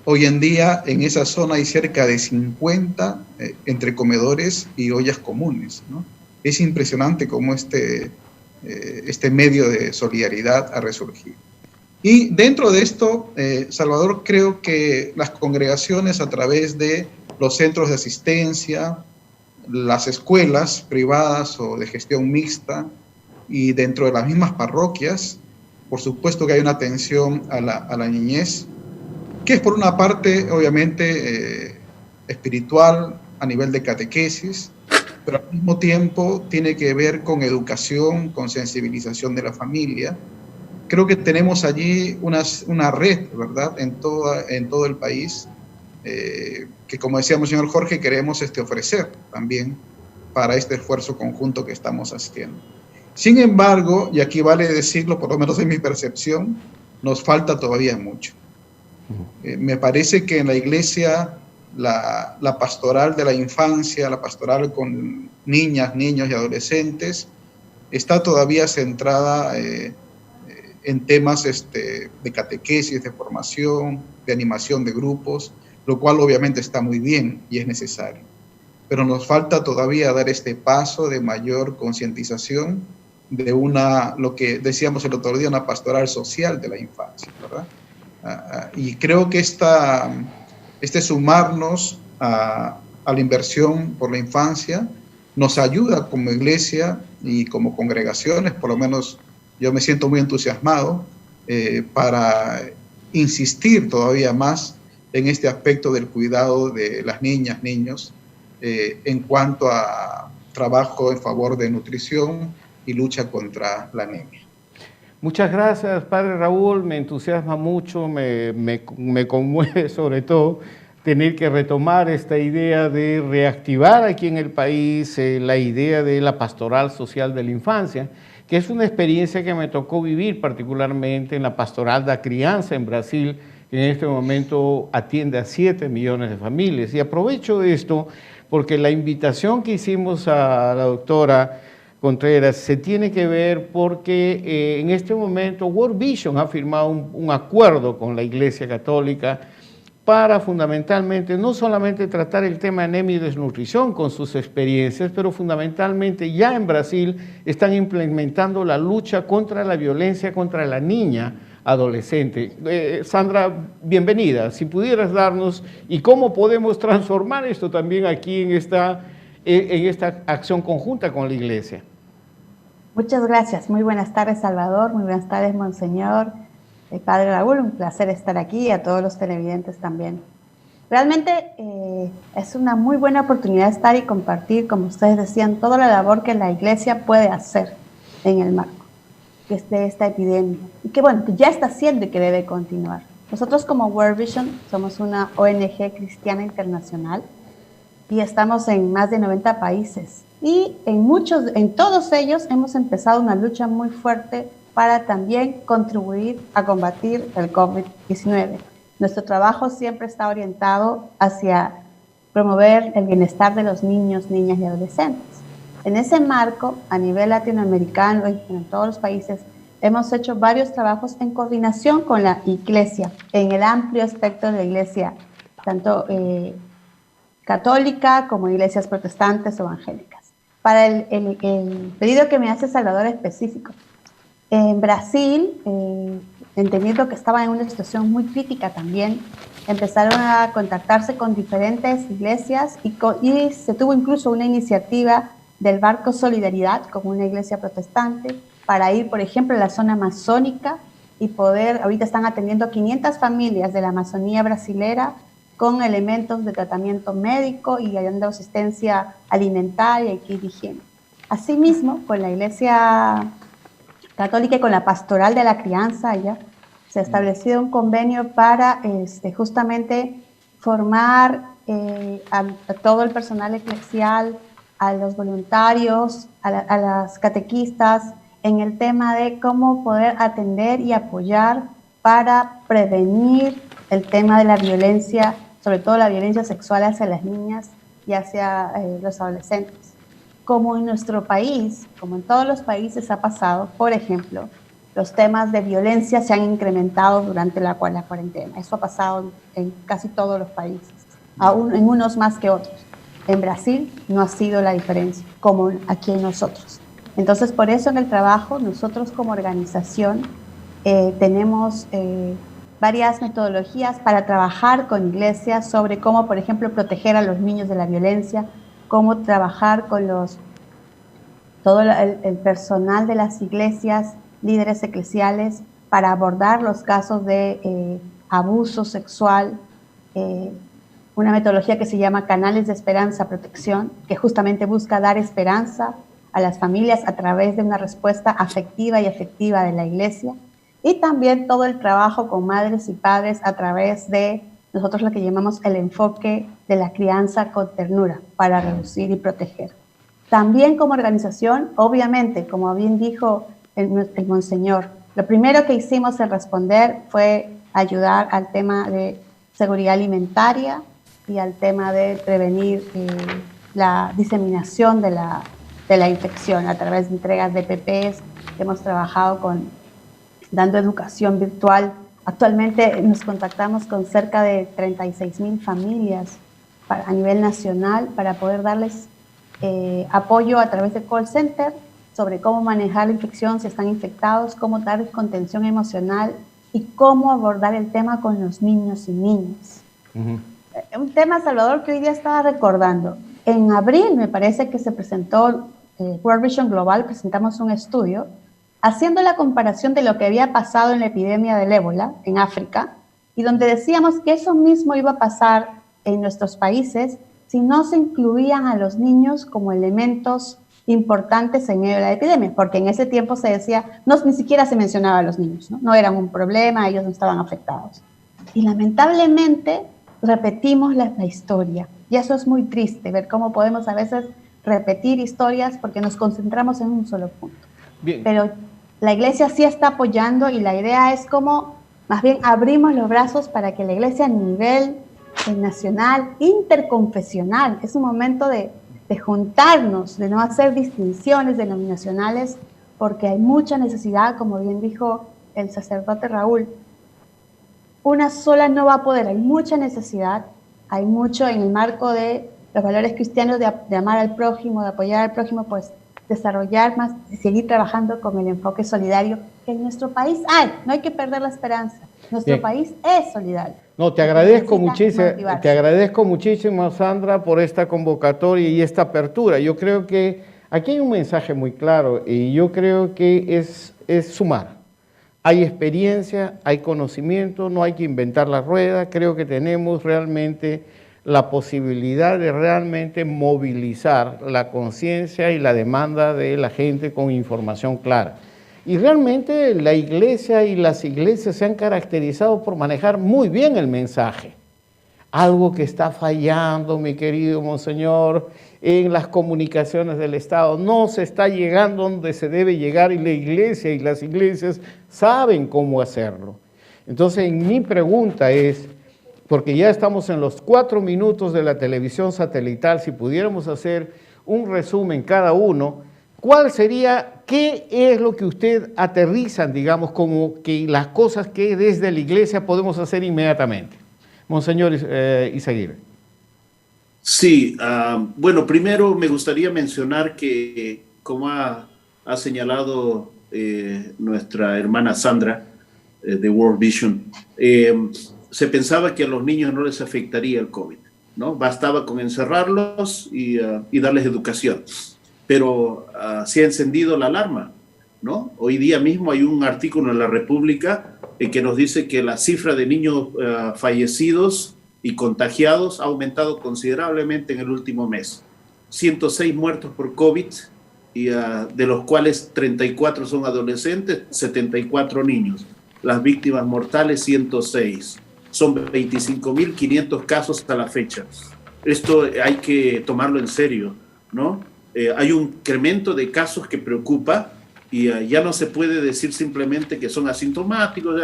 Hoy en día en esa zona hay cerca de 50 entre comedores y ollas comunes, ¿no? Es impresionante cómo este medio de solidaridad ha resurgido. Y dentro de esto, Salvador, creo que las congregaciones a través de los centros de asistencia, las escuelas privadas o de gestión mixta y dentro de las mismas parroquias, por supuesto que hay una atención a la niñez, que es por una parte obviamente espiritual a nivel de catequesis, pero al mismo tiempo tiene que ver con educación, con sensibilización de la familia. Creo que tenemos allí una red, ¿verdad?, en todo el país, que, como decíamos, señor Jorge, queremos ofrecer también para este esfuerzo conjunto que estamos haciendo. Sin embargo, y aquí vale decirlo, por lo menos en mi percepción, nos falta todavía mucho. Me parece que en la iglesia la pastoral de la infancia, la pastoral con niñas, niños y adolescentes, está todavía centrada en temas de catequesis, de formación, de animación de grupos, lo cual obviamente está muy bien y es necesario. Pero nos falta todavía dar este paso de mayor concientización de lo que decíamos el otro día, una pastoral social de la infancia, ¿verdad? Y creo que sumarnos a la inversión por la infancia nos ayuda como iglesia y como congregaciones, por lo menos yo me siento muy entusiasmado para insistir todavía más en este aspecto del cuidado de las niñas, niños, en cuanto a trabajo en favor de nutrición y lucha contra la anemia. Muchas gracias, Padre Raúl, me entusiasma mucho, me conmueve sobre todo tener que retomar esta idea de reactivar aquí en el país la idea de la pastoral social de la infancia, que es una experiencia que me tocó vivir particularmente en la pastoral de crianza en Brasil, que en este momento atiende a 7 millones de familias. Y aprovecho esto porque la invitación que hicimos a la doctora Contreras se tiene que ver porque en este momento World Vision ha firmado un acuerdo con la Iglesia Católica para fundamentalmente no solamente tratar el tema de anemia y desnutrición con sus experiencias, pero fundamentalmente ya en Brasil están implementando la lucha contra la violencia contra la niña adolescente. Sandra, bienvenida. Si pudieras darnos y cómo podemos transformar esto también aquí en esta acción conjunta con la Iglesia. Muchas gracias. Muy buenas tardes, Salvador. Muy buenas tardes, Monseñor. Padre Raúl, un placer estar aquí y a todos los televidentes también. Realmente es una muy buena oportunidad estar y compartir, como ustedes decían, toda la labor que la Iglesia puede hacer en el marco de esta epidemia. Y que bueno, que ya está haciendo y que debe continuar. Nosotros como World Vision somos una ONG cristiana internacional y estamos en más de 90 países. Y en todos ellos hemos empezado una lucha muy fuerte para también contribuir a combatir el COVID-19. Nuestro trabajo siempre está orientado hacia promover el bienestar de los niños, niñas y adolescentes. En ese marco, a nivel latinoamericano y en todos los países, hemos hecho varios trabajos en coordinación con la Iglesia, en el amplio espectro de la Iglesia, tanto católica como iglesias protestantes o evangélicas. Para el pedido que me hace Salvador específico, en Brasil, entendiendo que estaban en una situación muy crítica también, empezaron a contactarse con diferentes iglesias y se tuvo incluso una iniciativa del Barco Solidaridad con una iglesia protestante para ir, por ejemplo, a la zona amazónica y ahorita están atendiendo 500 familias de la Amazonía brasilera con elementos de tratamiento médico y dando asistencia alimentaria y kit de higiene. Asimismo, con la Iglesia Católica y con la Pastoral de la Crianza, allá se ha establecido un convenio para justamente formar a todo el personal eclesial, a los voluntarios, a las catequistas, en el tema de cómo poder atender y apoyar para prevenir el tema de la violencia, sobre todo la violencia sexual hacia las niñas y hacia los adolescentes. Como en nuestro país, como en todos los países ha pasado, por ejemplo, los temas de violencia se han incrementado durante la cuarentena. Eso ha pasado en casi todos los países, aún en unos más que otros. En Brasil no ha sido la diferencia, como aquí en nosotros. Entonces, por eso en el trabajo, nosotros como organización tenemos varias metodologías para trabajar con iglesias sobre cómo, por ejemplo, proteger a los niños de la violencia, cómo trabajar con todo el personal de las iglesias, líderes eclesiales, para abordar los casos de abuso sexual, una metodología que se llama Canales de Esperanza Protección, que justamente busca dar esperanza a las familias a través de una respuesta afectiva y efectiva de la iglesia, y también todo el trabajo con madres y padres a través de nosotros lo que llamamos el enfoque de la crianza con ternura para reducir y proteger. También como organización, obviamente, como bien dijo el Monseñor, lo primero que hicimos en responder fue ayudar al tema de seguridad alimentaria y al tema de prevenir la diseminación de la infección a través de entregas de PPs. Hemos trabajado dando educación virtual. Actualmente nos contactamos con cerca de 36,000 familias a nivel nacional para poder darles apoyo a través de call center sobre cómo manejar la infección si están infectados, cómo dar contención emocional y cómo abordar el tema con los niños y niñas. Un tema, Salvador, que hoy día estaba recordando. En abril me parece que se presentó World Vision Global, presentamos un estudio haciendo la comparación de lo que había pasado en la epidemia del ébola en África, y donde decíamos que eso mismo iba a pasar en nuestros países si no se incluían a los niños como elementos importantes en medio de la epidemia, porque en ese tiempo se decía, ni siquiera se mencionaba a los niños, no eran un problema, ellos no estaban afectados. Y lamentablemente repetimos la historia, y eso es muy triste, ver cómo podemos a veces repetir historias porque nos concentramos en un solo punto. Bien. Pero la iglesia sí está apoyando, y la idea es como, más bien abrimos los brazos para que la iglesia a nivel nacional, interconfesional, es un momento de juntarnos, de no hacer distinciones denominacionales, porque hay mucha necesidad, como bien dijo el sacerdote Raúl. Una sola no va a poder, hay mucha necesidad, hay mucho en el marco de los valores cristianos de amar al prójimo, de apoyar al prójimo, pues desarrollar más y seguir trabajando con el enfoque solidario que en nuestro país hay. No hay que perder la esperanza. Nuestro país es solidario. No, te agradezco muchísimo, Sandra, por esta convocatoria y esta apertura. Yo creo que aquí hay un mensaje muy claro, y yo creo que es sumar. Hay experiencia, hay conocimiento, no hay que inventar la rueda. Creo que tenemos realmente la posibilidad de realmente movilizar la conciencia y la demanda de la gente con información clara. Y realmente la iglesia y las iglesias se han caracterizado por manejar muy bien el mensaje. Algo que está fallando, mi querido monseñor, en las comunicaciones del Estado. No se está llegando donde se debe llegar, y la iglesia y las iglesias saben cómo hacerlo. Entonces, mi pregunta es, porque ya estamos en los 4 minutos de la televisión satelital, si pudiéramos hacer un resumen cada uno, ¿cuál sería, qué es lo que usted aterrizan, digamos, como que las cosas que desde la iglesia podemos hacer inmediatamente? Monseñor Izaguirre. Sí, bueno, primero me gustaría mencionar que, como ha señalado nuestra hermana Sandra de World Vision, se pensaba que a los niños no les afectaría el COVID, ¿no? Bastaba con encerrarlos y darles educación. Pero se ha encendido la alarma, ¿no? Hoy día mismo hay un artículo en La República que nos dice que la cifra de niños fallecidos y contagiados ha aumentado considerablemente en el último mes. 106 muertos por COVID, y de los cuales 34 son adolescentes, 74 niños. Las víctimas mortales, 106. Son 25.500 casos hasta la fecha. Esto hay que tomarlo en serio, ¿no? Hay un incremento de casos que preocupa, y ya no se puede decir simplemente que son asintomáticos,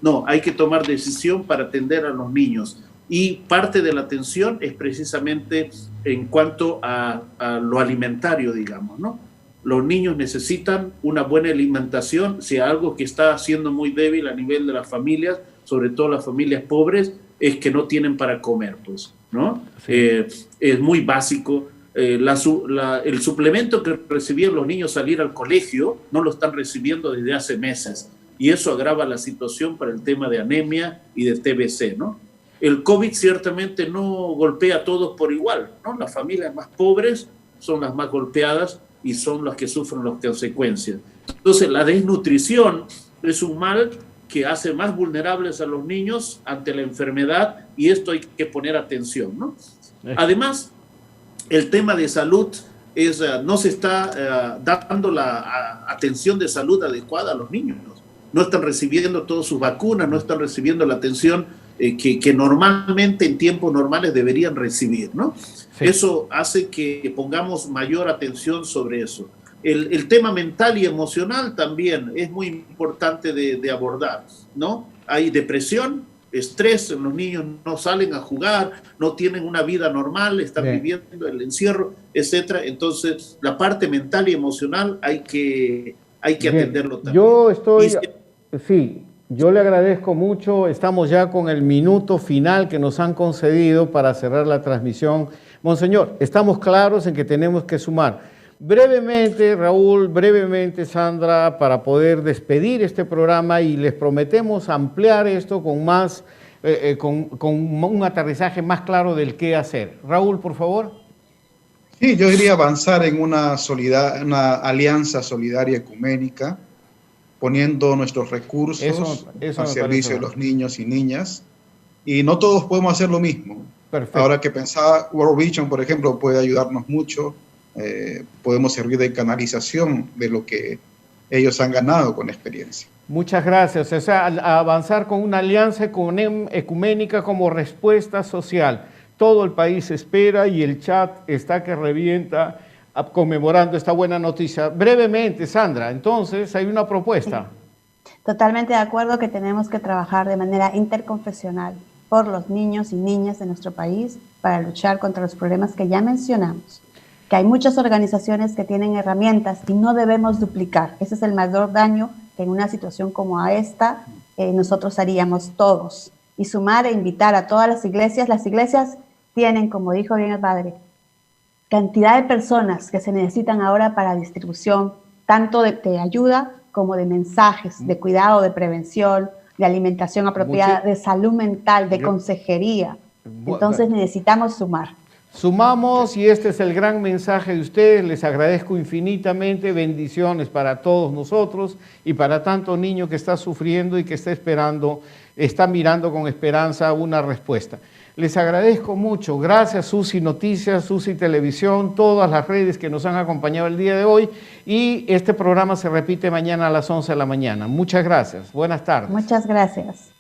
no, hay que tomar decisión para atender a los niños. Y parte de la atención es precisamente en cuanto a lo alimentario, digamos, ¿no? Los niños necesitan una buena alimentación. Si algo que está siendo muy débil a nivel de las familias, sobre todo las familias pobres, es que no tienen para comer, pues, ¿no? Sí. Es muy básico. El suplemento que recibían los niños salir al colegio no lo están recibiendo desde hace meses, y eso agrava la situación para el tema de anemia y de TBC, ¿no? El COVID ciertamente no golpea a todos por igual, ¿no? Las familias más pobres son las más golpeadas y son las que sufren las consecuencias. Entonces, la desnutrición es un mal que hace más vulnerables a los niños ante la enfermedad, y esto hay que poner atención, ¿no? Además, el tema de salud no se está dando la atención de salud adecuada a los niños. No están recibiendo todas sus vacunas, no están recibiendo la atención que normalmente en tiempos normales deberían recibir, ¿no? Sí. Eso hace que pongamos mayor atención sobre eso. El tema mental y emocional también es muy importante de abordar, ¿no? Hay depresión, estrés, los niños no salen a jugar, no tienen una vida normal, están viviendo el encierro, etcétera. Entonces, la parte mental y emocional hay que atenderlo también. Yo le agradezco mucho. Estamos ya con el minuto final que nos han concedido para cerrar la transmisión. Monseñor, estamos claros en que tenemos que sumar. Brevemente, Raúl, brevemente, Sandra, para poder despedir este programa, y les prometemos ampliar esto con más, con un aterrizaje más claro del qué hacer. Raúl, por favor. Sí, yo diría avanzar en una alianza solidaria ecuménica poniendo nuestros recursos al servicio de los niños y niñas, y no todos podemos hacer lo mismo. Perfecto. Ahora que pensaba, World Vision, por ejemplo, puede ayudarnos mucho, podemos servir de canalización de lo que ellos han ganado con la experiencia. Muchas gracias. O sea, avanzar con una alianza ecuménica como respuesta social. Todo el país espera y el chat está que revienta conmemorando esta buena noticia. Brevemente, Sandra, entonces hay una propuesta. Sí. Totalmente de acuerdo que tenemos que trabajar de manera interconfesional por los niños y niñas de nuestro país para luchar contra los problemas que ya mencionamos. Que hay muchas organizaciones que tienen herramientas y no debemos duplicar. Ese es el mayor daño que en una situación como esta nosotros haríamos todos. Y sumar e invitar a todas las iglesias. Las iglesias tienen, como dijo bien el padre, cantidad de personas que se necesitan ahora para distribución, tanto de ayuda como de mensajes, de cuidado, de prevención, de alimentación apropiada, de salud mental, de consejería. Entonces necesitamos sumar. Sumamos y este es el gran mensaje de ustedes. Les agradezco infinitamente. Bendiciones para todos nosotros y para tanto niño que está sufriendo y que está esperando, está mirando con esperanza una respuesta. Les agradezco mucho. Gracias, Susi Noticias, Susi Televisión, todas las redes que nos han acompañado el día de hoy. Y este programa se repite mañana a las 11 de la mañana. Muchas gracias. Buenas tardes. Muchas gracias.